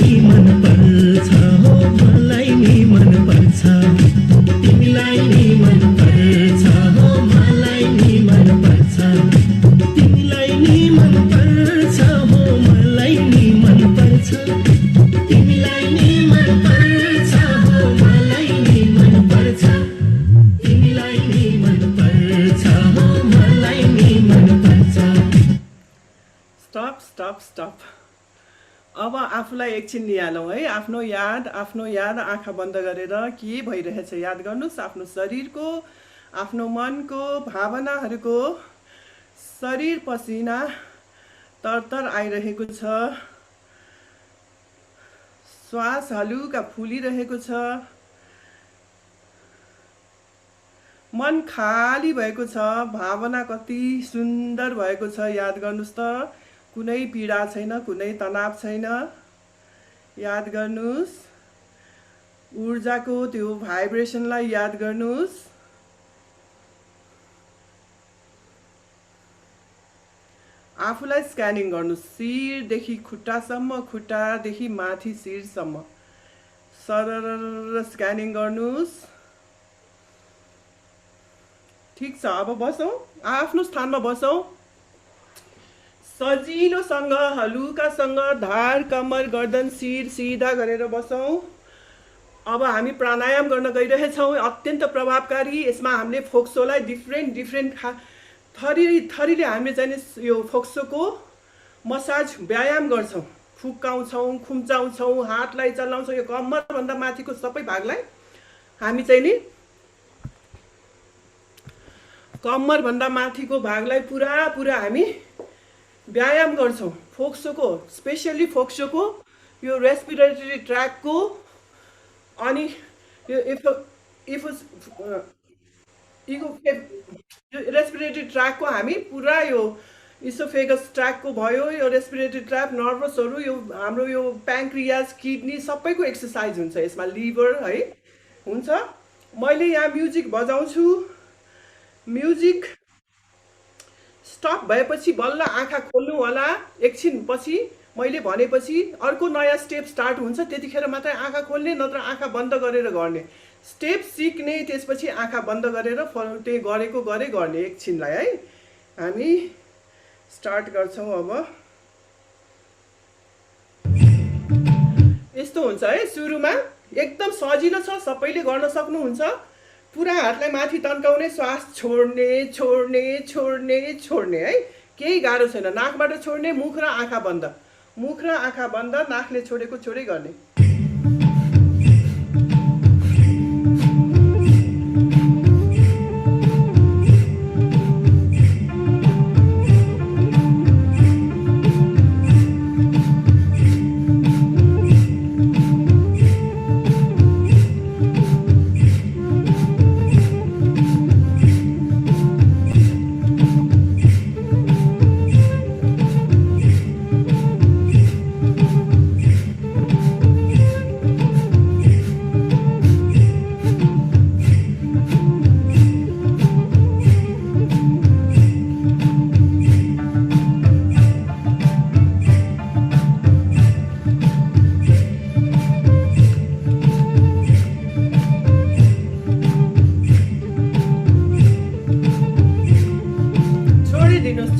नि मन पर्छ हो मलाई नि मन पर्छ तिमीलाई नि मन पर्छ हो मलाई नि मन पर्छ तिमीलाई नि मन पर्छ हो मलाई नि मन पर्छ तिमीलाई नि मन पर्छ हो मलाई नि मन पर्छ तिमीलाई नि मन पर्छ हो मलाई नि मन पर्छ। स्टप अब आफूलाई एकछिन निहालौँ है। आफ्नो याद आँखा बन्द गरेर के भइरहेछ याद गर्नुहोस्। आफ्नो शरीरको, आफ्नो मनको भावनाहरूको। शरीर पसिना तरतर आइरहेको छ, श्वास हलुका फुलिरहेको छ, मन खाली भएको छ, भावना कति सुन्दर भएको छ। याद गर्नुहोस् त, कुनै पीडा छैन, कुनै तनाव छैन। याद गर्नुहोस्, ऊर्जाको त्यो भाइब्रेसनलाई याद गर्नुहोस्। आफूलाई स्क्यानिङ गर्नुहोस्, शिरदेखि खुट्टासम्म, खुट्टादेखि माथि शिरसम्म सरर स्क्यानिङ गर्नुहोस्। ठिक छ, अब बसौँ, आफ्नो स्थानमा बसौँ। सजिलोसँग, हलुकासँग धार, कम्मर, गर्दन, शिर सिधा गरेर बसौँ। अब हामी प्राणायाम गर्न गइरहेछौँ, अत्यन्त प्रभावकारी। यसमा हामीले फोक्सोलाई डिफ्रेन्ट थरीले हामीले चाहिँ यो फोक्सोको मसाज व्यायाम गर्छौँ। फुकाउँछौँ, खुम्चाउँछौँ, हातलाई चलाउँछौँ। यो कम्मरभन्दा माथिको सबै भागलाई हामी चाहिँ नि कम्मरभन्दा माथिको भागलाई पुरा हामी व्यायाम गर्छौँ। फोक्सोको, स्पेसली फोक्सोको यो रेस्पिरेटरी ट्र्याकको, अनि यो रेस्पिरेटरी ट्र्याकको हामी पुरा यो इसोफेगस ट्र्याकको भयो, यो रेस्पिरेटरी ट्र्याक, नर्भसहरू, यो हाम्रो यो प्याङ्क्रियास, किडनी सबैको एक्सर्साइज हुन्छ यसमा। लिभर है हुन्छ। मैले यहाँ म्युजिक बजाउँछु। म्युजिक स्टप भएपछि बल्ल आँखा खोल्नु होला। एकछिन पछि मैले भनेपछि अर्को नयाँ स्टेप स्टार्ट हुन्छ, त्यतिखेर मात्रै आँखा खोल्ने, नत्र आँखा बन्द गरेर गर्ने। स्टेप सिक्ने, त्यसपछि आँखा बन्द गरेर त्यही गरेको गर्ने। एकछिनलाई है हामी स्टार्ट गर्छौँ। अब यस्तो हुन्छ है, सुरुमा एकदम सजिलो छ, सबैले गर्न सक्नुहुन्छ। पुरा हातलाई माथि तन्काउने, श्वास छोड्ने है, केही गाह्रो छैन। नाकबाट छोड्ने, मुख र आँखा बन्द, नाकले छोडेको छोडै गर्ने।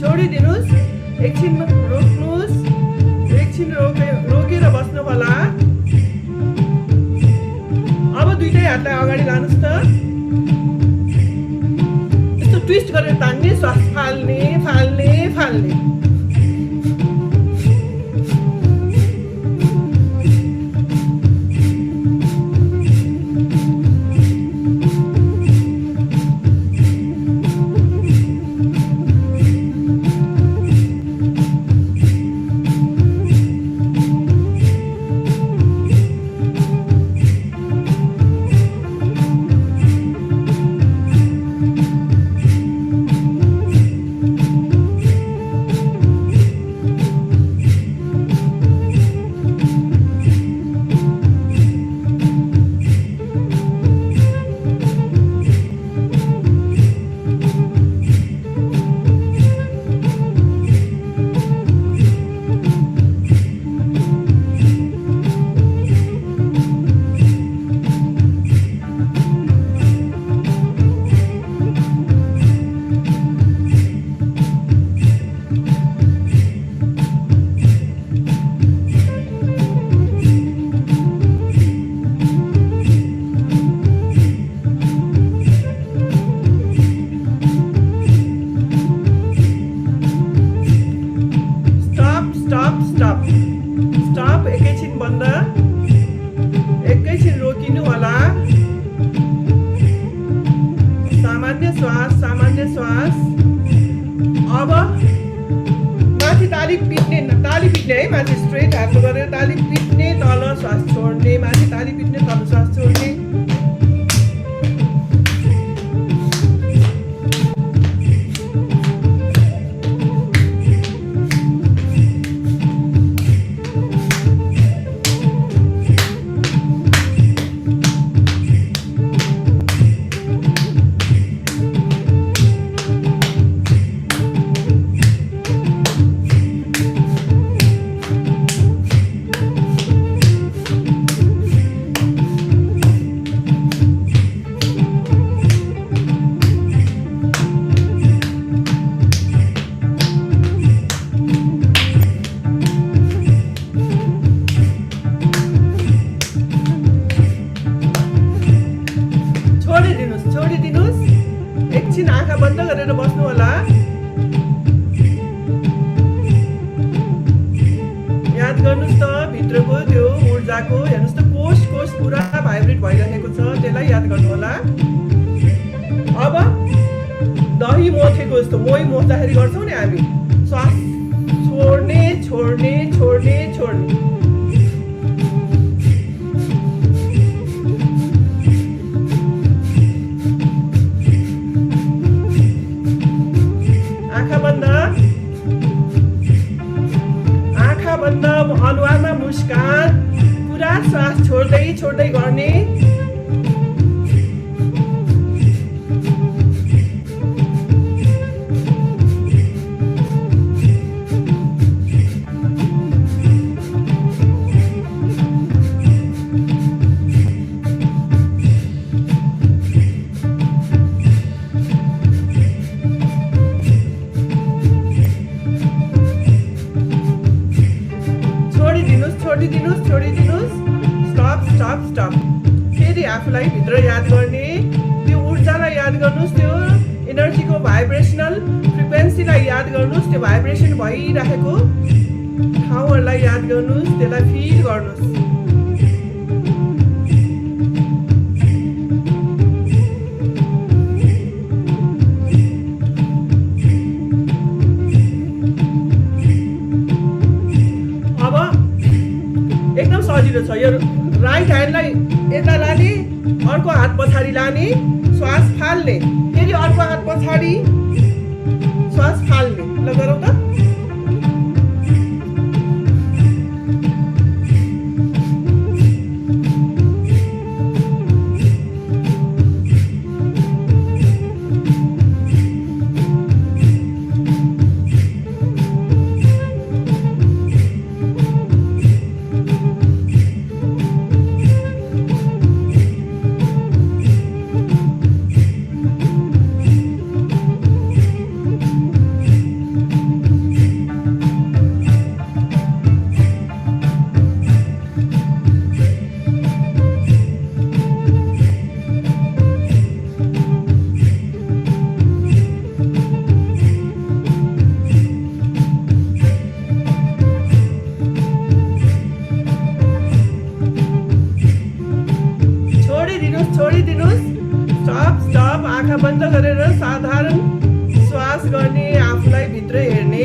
छोडिदिनुहोस्, एकछिन रोक्नुहोस्, एकछिन रोकेर बस्नु होला। अब दुईटै हातलाई अगाडि लानुहोस् त। यस्तो ट्विस्ट गरेर तान्ने, श्वास फाल्ने। बन्द, एकैछिन रोकिनु होला। सामान्य श्वास, सामान्य श्वास। अब माथि ताली पिट्ने है, माथि स्ट्रेट हात गरेर ताली पिट्ने, तल श्वास छोड्ने, माथि ताली पिट्ने, तल श्वास छोड्ने। छोडिदिनुस्। एकछिन आँखा बन्द गरेर बस्नु होला। याद गर्नुस् त भित्रको त्यो ऊर्जाको, हेर्नुस् त कोष पुरा भाइब्रेट भइरहेको छ, त्यसलाई याद गर्नु होला। अब दही मोथेको जस्तो मोही मोच्दाखेरि गर्छौँ नि हामी, श्वास छोड्ने छोड्ने छोड्ने छोड्ने। बन्द, अनुहारमा मुस्कान, पुरा श्वास छोड्दै छोड्दै गर्ने। छोडिदिनुस्। स्टप। फेरि आफूलाई भित्र याद गर्ने, त्यो ऊर्जालाई याद गर्नुस्, त्यो एनर्जीको भाइब्रेसनल फ्रिक्वेन्सीलाई याद गर्नुस्, त्यो भाइब्रेसन भइरहेको ठाउँहरूलाई याद गर्नुस्, त्यसलाई फिल गर्नुस्। एकदम सजिलो छ यो। राइट ह्यान्डलाई यता लाने, अर्को हात पछाडि लाने, श्वास फाल्ने, फेरि अर्को हात पछाडि, श्वास फाल्ने। ल गरौँ त। स्टप। आँखा बन्द गरेर साधारण श्वास गर्ने, आफूलाई भित्र हेर्ने।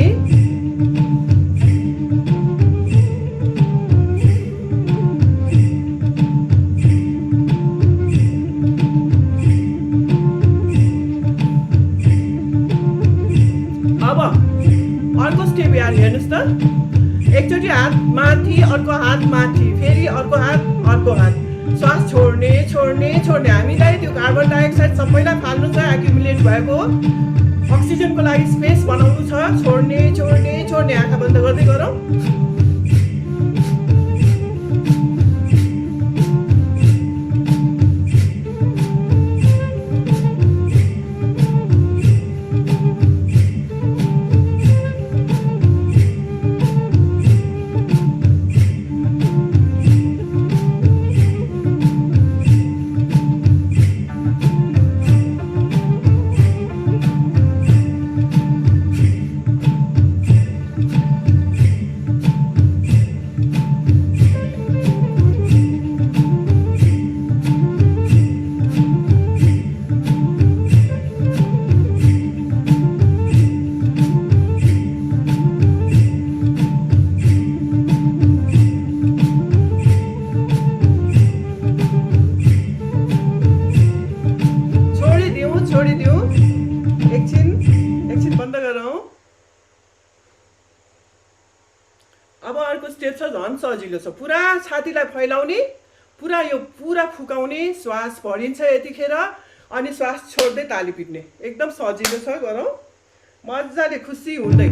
अब अर्को स्टेप याद हेर्नुहोस् त। एकचोटि हात माथि, अर्को हात माथि, फेरि अर्को हात। श्वास छोड्ने छोड्ने छोड्ने। हामीलाई त्यो कार्बन डाइअक्साइड सबैलाई फाल्नु छ, एक्युमुलेट भएको अक्सिजनको लागि स्पेस बनाउनु छ। छोड्ने छोड्ने छोड्ने। आँखा बन्द गर्दै गरौँ। सजिलो छ। पुरा छातीलाई फैलाउने, पुरा यो पुरा फुकाउने, श्वास भरिन्छ यतिखेर अनि श्वास छोड्दै ताली पिट्ने। एकदम सजिलो छ, गरौँ मजाले खुसी हुँदै।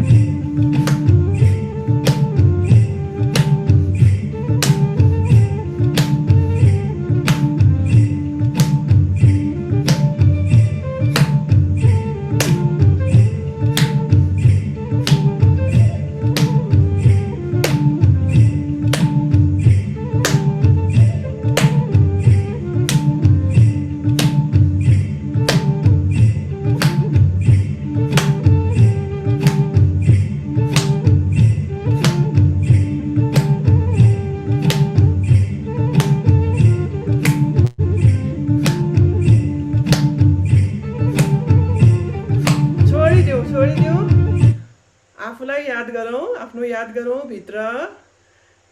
आफूलाई याद गरौँ, आफ्नो याद गरौँ भित्र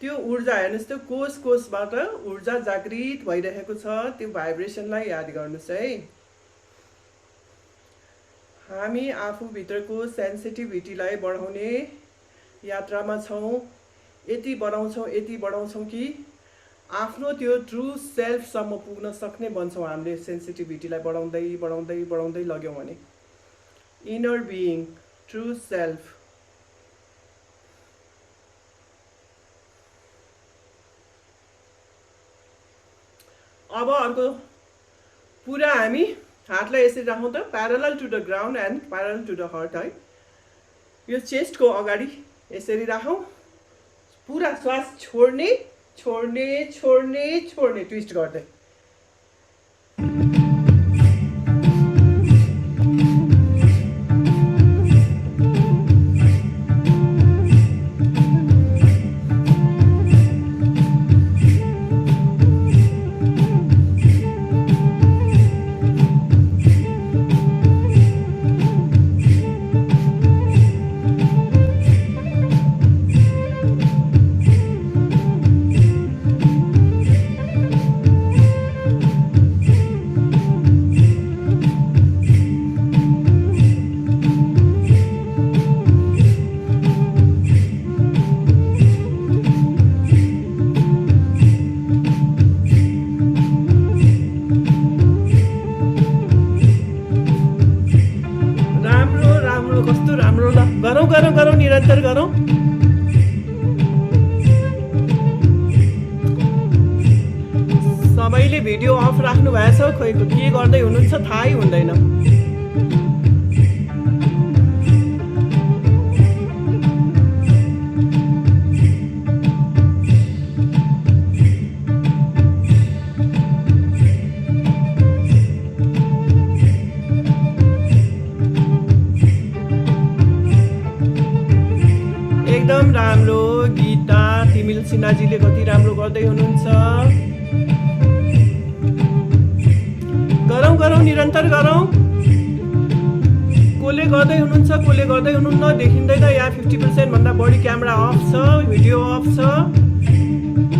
त्यो ऊर्जा। हेर्नुहोस् त्यो कोषबाट ऊर्जा जागृत भइरहेको छ, त्यो भाइब्रेसनलाई याद गर्नुहोस् है। हामी आफूभित्रको सेन्सिटिभिटीलाई बढाउने यात्रामा छौँ। यति बढाउँछौँ कि आफ्नो त्यो ट्रु सेल्फसम्म पुग्न सक्ने बन्छौँ। हामीले सेन्सिटिभिटीलाई बढाउँदै लग्यौँ भने इनर बिइङ, ट्रु सेल्फ। अब अर्को पुरा हामी हातलाई यसरी राखौँ त, parallel to the ground and parallel to the heart है। यो चेस्टको अगाडि यसरी राखौँ। पुरा श्वास छोड्ने छोड्ने छोड्ने छोड्ने ट्विस्ट गर्दै। गरौँ निरन्तर गरौँ। सबैले भिडियो अफ राख्नु भएछ, खोइ के गर्दै हुनुहुन्छ थाहै हुँदैन। एकदम राम्रो गीता तिमिल सिन्हाजीले कति राम्रो गर्दै हुनुहुन्छ। गरौँ निरन्तर गरौँ। कसले गर्दै हुनुहुन्छ कसले गर्दै हुनुहुन्न देखिँदैन। यहाँ 50% भन्दा बढी क्यामेरा अफ छ, भिडियो अफ छ।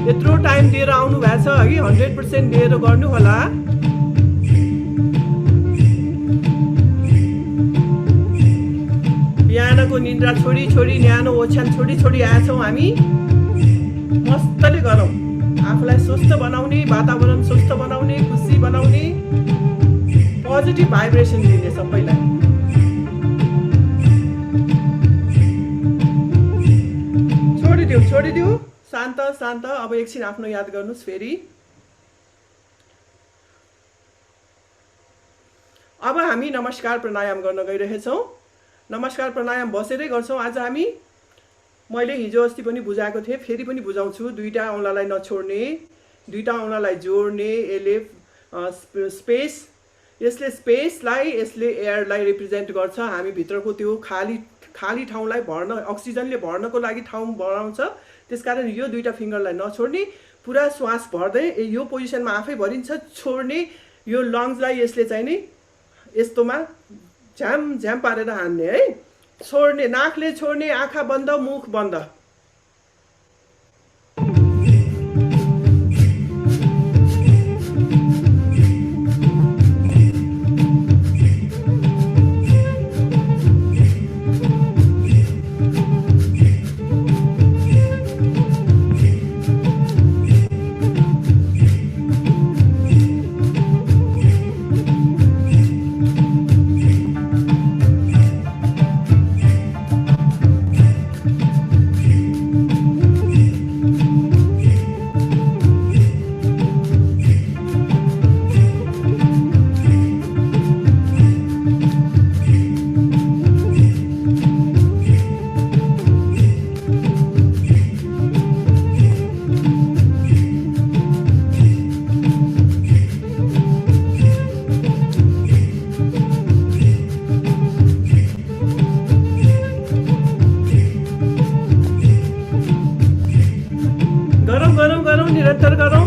यत्रो टाइम दिएर आउनु भएको छ है, 100% दिएर गर्नु होला। बिहानको निन्द्रा छोडी न्यानो ओछ्यान छोडी आएछौँ हामी। मस्तले गरौँ। आफूलाई स्वस्थ बनाउने, वातावरण स्वस्थ बनाउने, खुसी बनाउने, पोजिटिभ भाइब्रेसन दिने सबैलाई। छोडिदिऊ शान्त। अब एकछिन आफ्नो याद गर्नुहोस् फेरि। अब हामी नमस्कार प्राणायाम गर्न गइरहेछौँ। नमस्कार प्राणायाम बसेरै गर्छौँ आज हामी। मैले हिजो अस्ति पनि बुझाएको थिएँ, फेरि पनि बुझाउँछु। दुईटा औँलालाई नछोड्ने, दुईटा औँलालाई जोड्ने। यसले स्पेसलाई, यसले एयरलाई रिप्रेजेन्ट गर्छ। हामी भित्रको त्यो खाली ठाउँलाई भर्न, अक्सिजनले भर्नको लागि ठाउँ बनाउँछ। त्यसकारण यो दुईटा फिङ्गरलाई नछोड्ने, पुरा श्वास भर्दै यो पोजिसनमा आफै भरिन्छ। छोड्ने, यो लङ्सलाई यसले चाहिँ नि यस्तोमा झ्याम पारेर हान्ने है। छोड्ने, नाकले छोड्ने, आँखा बन्द, मुख बन्द। उत्तर गरौँ।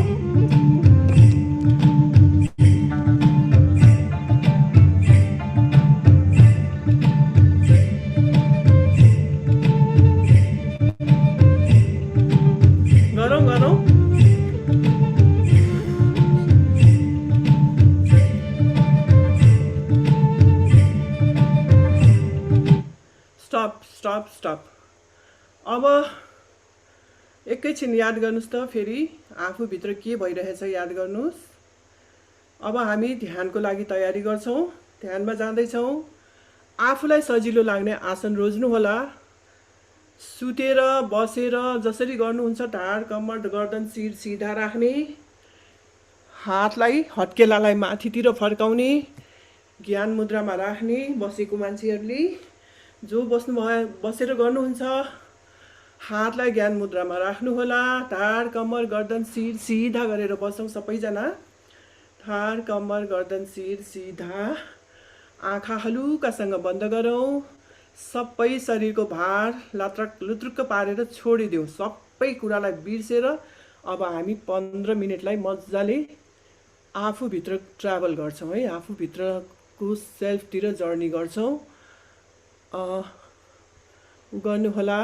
गरौँ गरौँ। Stop stop stop. अब एकैछिन याद गर्नुहोस् त, फेरि आफूभित्र के भइरहेछ याद गर्नुहोस्। अब हामी ध्यानको लागि तयारी गर्छौँ, ध्यानमा जाँदैछौँ। आफूलाई सजिलो लाग्ने आसन रोज्नुहोला। सुतेर बसेर जसरी गर्नुहुन्छ, ढाड कम्मर गर्दन शिर सिधा राख्ने, हातलाई हत्केलालाई माथितिर फर्काउने, ज्ञान मुद्रामा राख्ने। बसेको मान्छेहरूले जो बसेर गर्नुहुन्छ, हातलाई ज्ञान मुद्रामा राख्नुहोला। ढाड कम्मर गर्दन शिर सिधा गरेर बसौँ सबैजना। ढाड कम्मर गर्दन शिर सिधा। आँखा हलुकासँग बन्द गरौँ। सबै शरीरको भार लात्रक लुत्रुक्क पारेर छोडिदेऊ, सबै कुरालाई बिर्सेर। अब हामी 15 मिनटलाई मजाले आफूभित्र ट्राभल गर्छौँ है, आफूभित्रको सेल्फतिर जर्नी गर्छौँ। गर्नुहोला।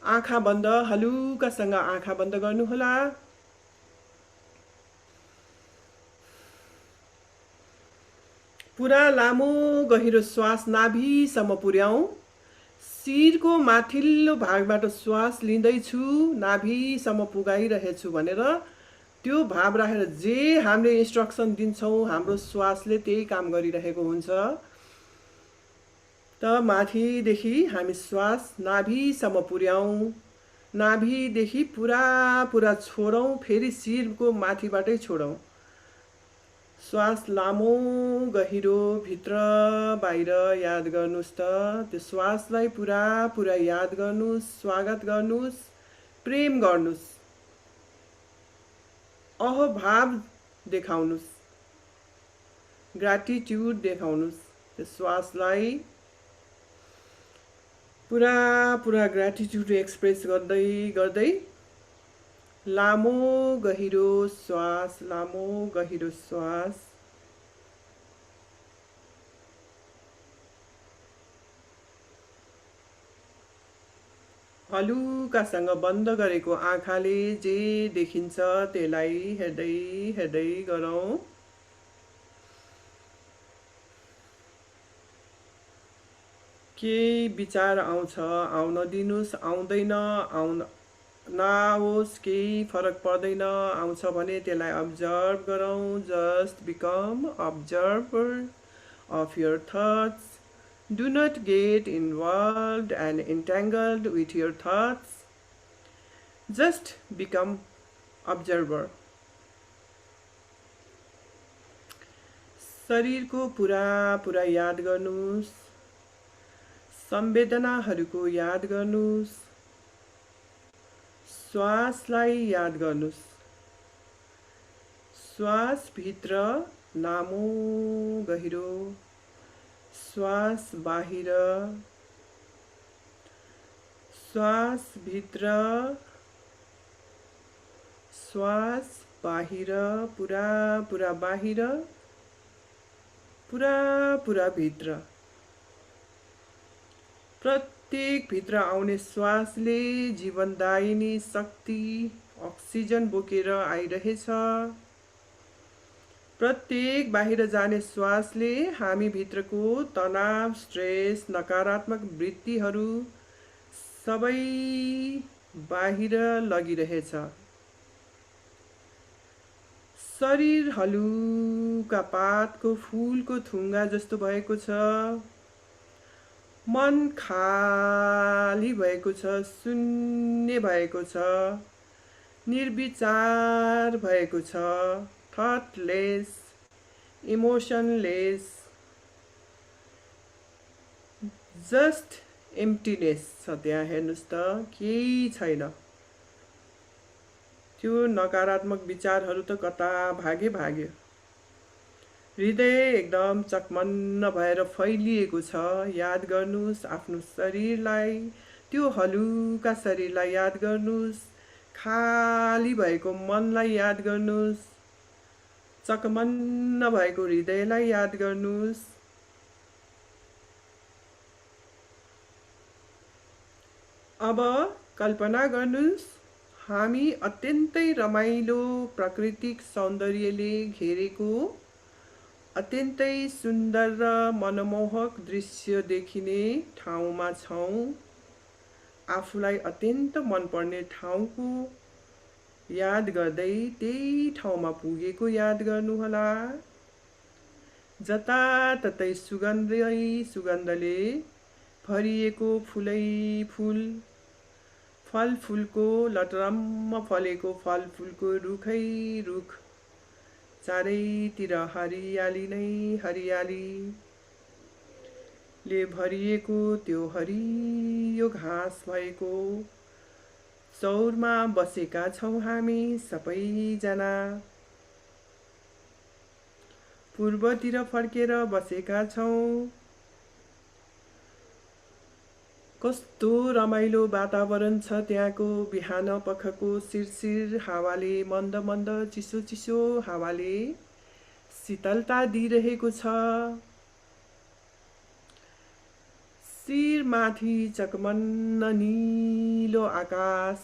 आँखा बन्द, हलुकासँग आँखा बन्द गर्नुहोला। पुरा लामो गहिरो श्वास नाभिसम्म पुर्याउँ। शिरको माथिल्लो भागबाट श्वास लिँदैछु, नाभिसम्म पुगाइरहेछु भनेर त्यो भाव राखेर जे हामीले इन्स्ट्रक्सन दिन्छौँ, हाम्रो श्वासले त्यही काम गरिरहेको हुन्छ। त माथिदेखि हामी श्वास नाभिसम्म पुर्याउँ। नाभिदेखि पुरा छोडौँ, फेरि शिरको माथिबाटै छोडौँ। श्वास लामो गहिरो भित्र बाहिर याद गर्नुहोस् त। त्यो श्वासलाई पुरा याद गर्नुहोस्, स्वागत गर्नुहोस्, प्रेम गर्नुहोस्, अहभाव देखाउनुहोस्, ग्राटिट्युड देखाउनुहोस्। त्यो श्वासलाई पुरा ग्राटिट्युड एक्सप्रेस गर्दै गर्दै लामो गहिरो श्वास, लामो गहिरो श्वास। हलुकासँग बन्द गरेको आँखाले जे देखिन्छ त्यसलाई हेर्दै हेर्दै गरौँ। केही विचार आउँछ, आउन दिनुहोस्। आउँदैन, नआओस्, केही फरक पर्दैन। आउँछ भने त्यसलाई अब्जर्भ गरौँ। Just become observer of your thoughts. Do not get involved and entangled with your thoughts. Just become observer. शरीरको पुरा याद गर्नुहोस्। संवेदनाहरूको याद गर्नुहोस्। श्वासलाई याद गर्नुहोस्। श्वासभित्र लामो गहिरो, श्वास बाहिर, श्वास भित्र, श्वास बाहिर, पुरा बाहिर, पुरा भित्र। प्रत्येक भित्र आउने श्वासले जीवनदायिनी शक्ति अक्सिजन बोकेर आइरहेछ। प्रत्येक बाहिर जाने श्वासले हामी भित्रको तनाव, स्ट्रेस, नकारात्मक वृत्तिहरू सबै बाहिर लगिरहेछ। शरीर हलुका पातको फूलको थुङ्गा जस्तो भएको छ। मन खाली भएको छ, शून्य भएको छ, निर्विचार भएको छ, थटलेस, इमोसनलेस, जस्ट एम्प्टीनेस छ त्यहाँ। हेर्नुहोस् त, केही छैन। त्यो नकारात्मक विचारहरू त कता भाग्यो। हृदय एकदम चकमन्न भएर फैलिएको छ। याद गर्नुहोस् आफ्नो शरीरलाई, त्यो हलुका शरीरलाई याद गर्नुहोस्। खाली भएको मनलाई याद गर्नुहोस्, चकमन्न भएको हृदयलाई याद गर्नुहोस्। अब कल्पना गर्नुहोस्, हामी अत्यन्तै रमाइलो प्राकृतिक सौन्दर्यले घेरेको अत्यन्तै सुन्दर र मनमोहक दृश्य देखिने ठाउँमा छौँ। आफूलाई अत्यन्त मनपर्ने ठाउँको याद गर्दै त्यही ठाउँमा पुगेको याद गर्नुहोला। जताततै सुगन्धै सुगन्धले भरिएको फुलै फुल, फलफुलको लटरम्म फलेको फलफुलको रुखै रुख, चारैतिर हरियाली नै हरियालीले भरिएको त्यो हरियो घाँस भएको चौरमा बसेका छौँ हामी सबैजना। पूर्वतिर फर्केर बसेका छौँ। कस्तो रमाइलो वातावरण छ त्यहाँको। बिहान पखको सिरसिर हावाले, मन्द मन्द चिसो चिसो हावाले शीतलता दिइरहेको छ। शिरमाथि चकमन्न नीलो आकाश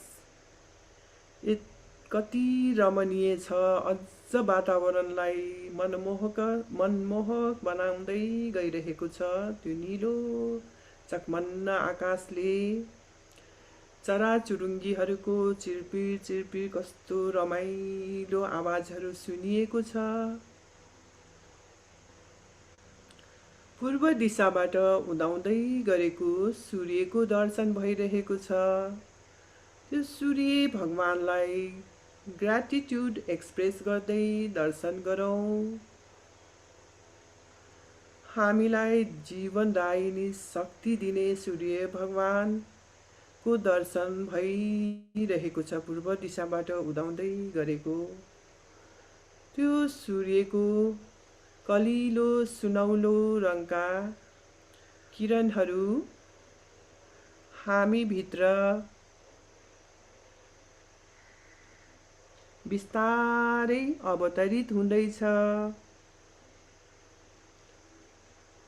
कति रमणीय छ। अझ वातावरणलाई मनमोहक बनाउँदै गइरहेको छ। त्यो नीलो चकमन्न आकाशले चराचुरुङ्गीहरूको चिरपिर चिरपिर कस्तो रमाइलो आवाजहरू सुनिएको छ। पूर्व दिशाबाट उदाउँदै गरेको सूर्यको दर्शन भइरहेको छ। त्यो सूर्य भगवानलाई ग्र्याटिट्युड एक्सप्रेस गर्दै दर्शन गरौँ। हामीलाई जीवनदायिनी शक्ति दिने सूर्य भगवानको दर्शन भइरहेको छ। पूर्व दिशाबाट उदाउँदै गरेको त्यो सूर्यको कलिलो सुनौलो रङका किरणहरू हामीभित्र बिस्तारै अवतरित हुँदैछ।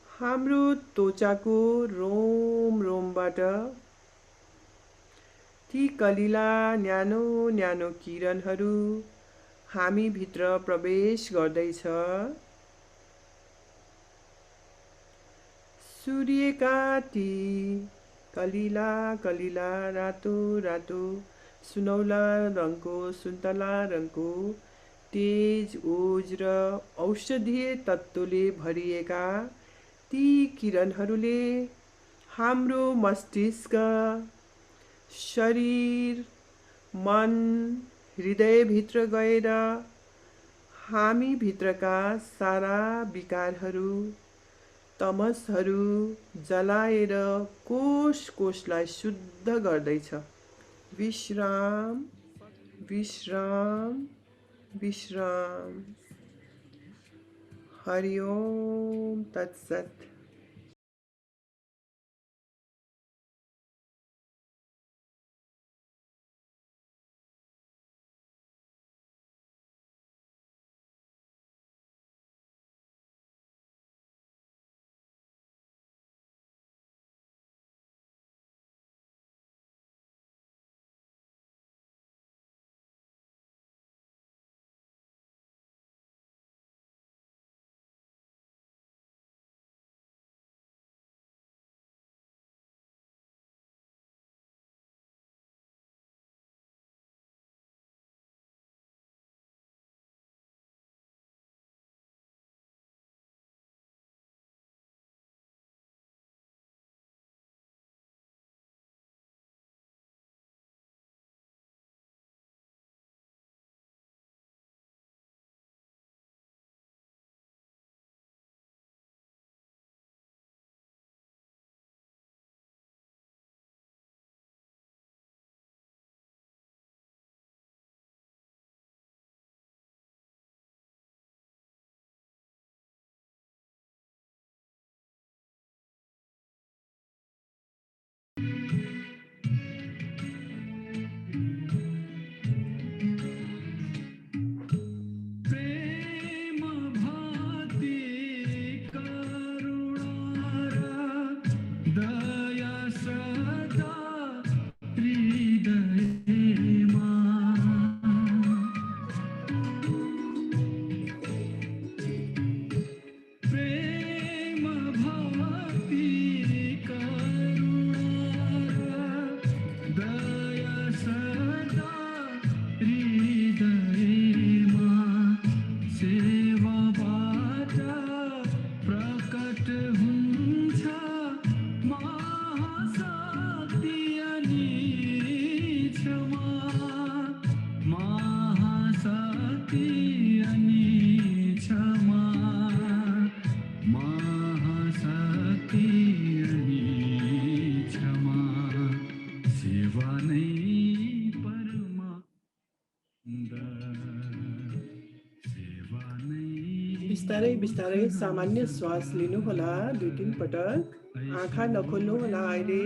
हाम्रो त्वचाको रोम रोमबाट ती कलिला न्यानो न्यानो किरणहरू हामीभित्र प्रवेश गर्दैछ। सूर्यका ती कलिला कलिला रातो रातो सुनौला रङको, सुन्तला रङको तेज ओज र औषधीय तत्त्वले भरिएका ती किरणहरूले हाम्रो मस्तिष्क, शरीर, मन, हृदयभित्र गएर हामीभित्रका सारा विकारहरू, तमसहरू जलाएर कोष कोषलाई शुद्ध गर्दैछ। विश्राम विश्राम विश्राम। हरि ओम तत्सत। महाशक्ति अनि क्षमा महाशक्ति अनि क्षमा सेवा नै परमानन्द सेवा नै बिस्तारै बिस्तारै सामान्य श्वास लिनुहोला 2-3 पटक आँखा नखोल्नुहोला अहिले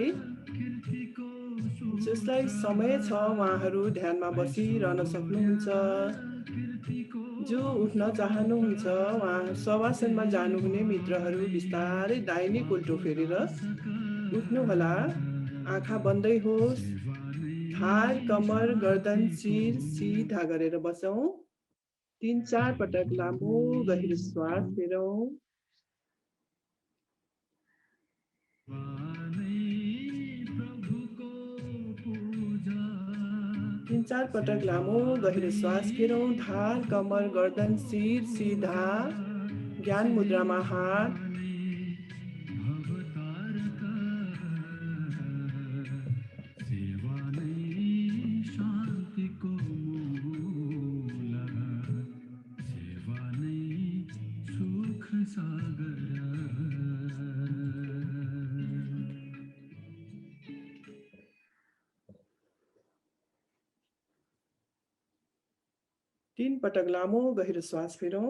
जसलाई समय छ उहाँहरू ध्यानमा बसिरहन सक्नुहुन्छ जो उठ्न चाहनुहुन्छ उहाँ शवासनमा जानुहुने मित्रहरू बिस्तारै दाहिने उल्टो फेरेर उठ्नुहोला आँखा बन्दै होस् थार कम्मर गर्दन शिर सिधा गरेर बसौँ 3-4 पटक लामो गहिरो श्वास फेरौँ 3-4 पटक लामो गहिरो श्वास फेरौँ थार कम्मर गर्दन शिर सिधा ज्ञान मुद्रामा हात सेवा नै शान्तिको मूल सेवा नै सुख सागर 3 पटक लामो गहिरो श्वास फेरौँ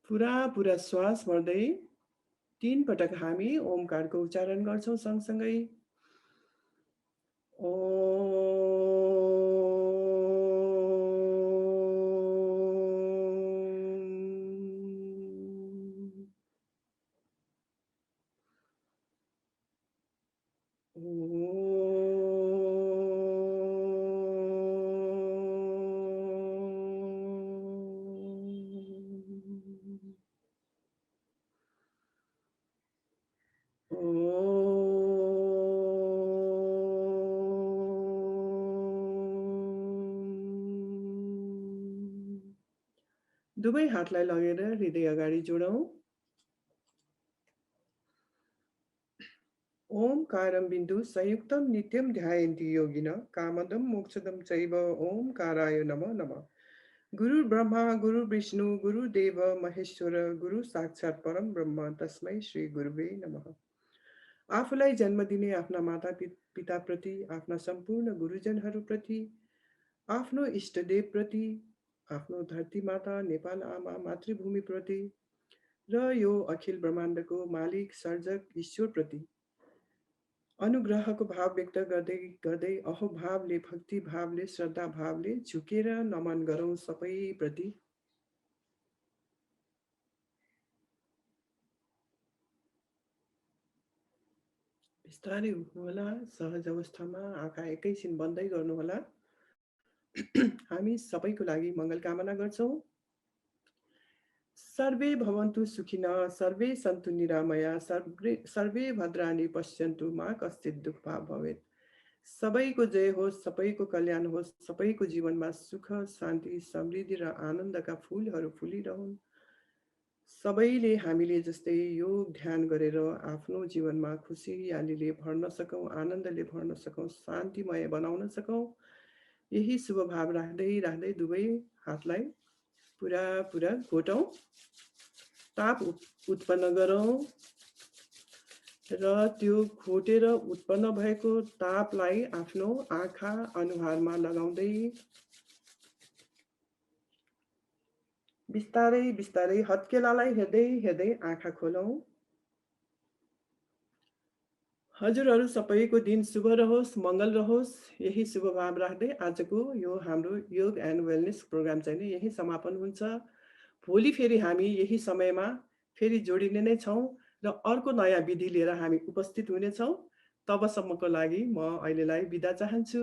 पुरा श्वास भर्दै 3 पटक हामी ओमकारको उच्चारण गर्छौं सँगसँगै दुवै हातलाई लगेर हृदय अगाडि जोडौं ओमकारं बिन्दु संयुक्तं नित्यं ध्यायन्ति योगिनः कामदं मोक्षदं चैव ओमकाराय नमः नमः गुरु ब्रह्मा गुरु विष्णु गुरुदेव महेश्वर गुरु साक्षात् परम ब्रह्म तस्मै श्री गुरुवे नमः आफूलाई जन्म दिने आफ्ना माता पिता प्रति आफ्ना सम्पूर्ण गुरुजनहरू प्रति आफ्नो इष्टदेव प्रति आफ्नो धरती माता नेपाल आमा मातृभूमि प्रति र यो अखिल ब्रह्माण्डको मालिक सर्जक ईश्वर प्रति अनुग्रहको भाव व्यक्त गर्दै गर्दै अहोभावले भक्ति भावले श्रद्धा भावले झुकेर नमन गरौँ सबै प्रति बिस्तारै उठ्नुहोला सहज अवस्थामा आँखा एकैछिन बन्दै गर्नुहोला हामी सबैको लागि मङ्गल कामना गर्छौं सर्वे भवन्तु सुखिनः सर्वे सन्तु निरामया सर्वे भद्राणि पश्यन्तु मा कश्चित् दुःखभाग् भवेत् सबैको जय होस् सबैको कल्याण होस् सबैको जीवनमा सुख शान्ति समृद्धि र आनन्दका फूलहरू फुलिरहन् सबैले हामीले जस्तै योग ध्यान गरेर आफ्नो जीवनमा खुसियालीले भर्न सकौं आनन्दले भर्न सकौं शान्तिमय बनाउन सकौं यही शुभ भाव राख्दै राख्दै दुवै हातलाई पुरा घोटौं ताप उत्पन्न गरौं र त्यो घोटेर उत्पन्न भएको तापलाई आफ्नो आँखा अनुहारमा लगाउँदै बिस्तारै बिस्तारै हत्केलालाई हेर्दै हेर्दै आँखा खोलौं हजुरहरू सबैको दिन शुभ रहोस् मङ्गल रहोस् यही शुभ भाव राख्दै आजको यो हाम्रो योग एन्ड वेलनेस प्रोग्राम चाहिँ यही समापन हुन्छ भोलि फेरि हामी यही समयमा फेरि जोडिने नै छौं र अर्को नयाँ विधि लिएर हामी उपस्थित हुनेछौं तबसम्मको लागि म अहिलेलाई बिदा चाहन्छु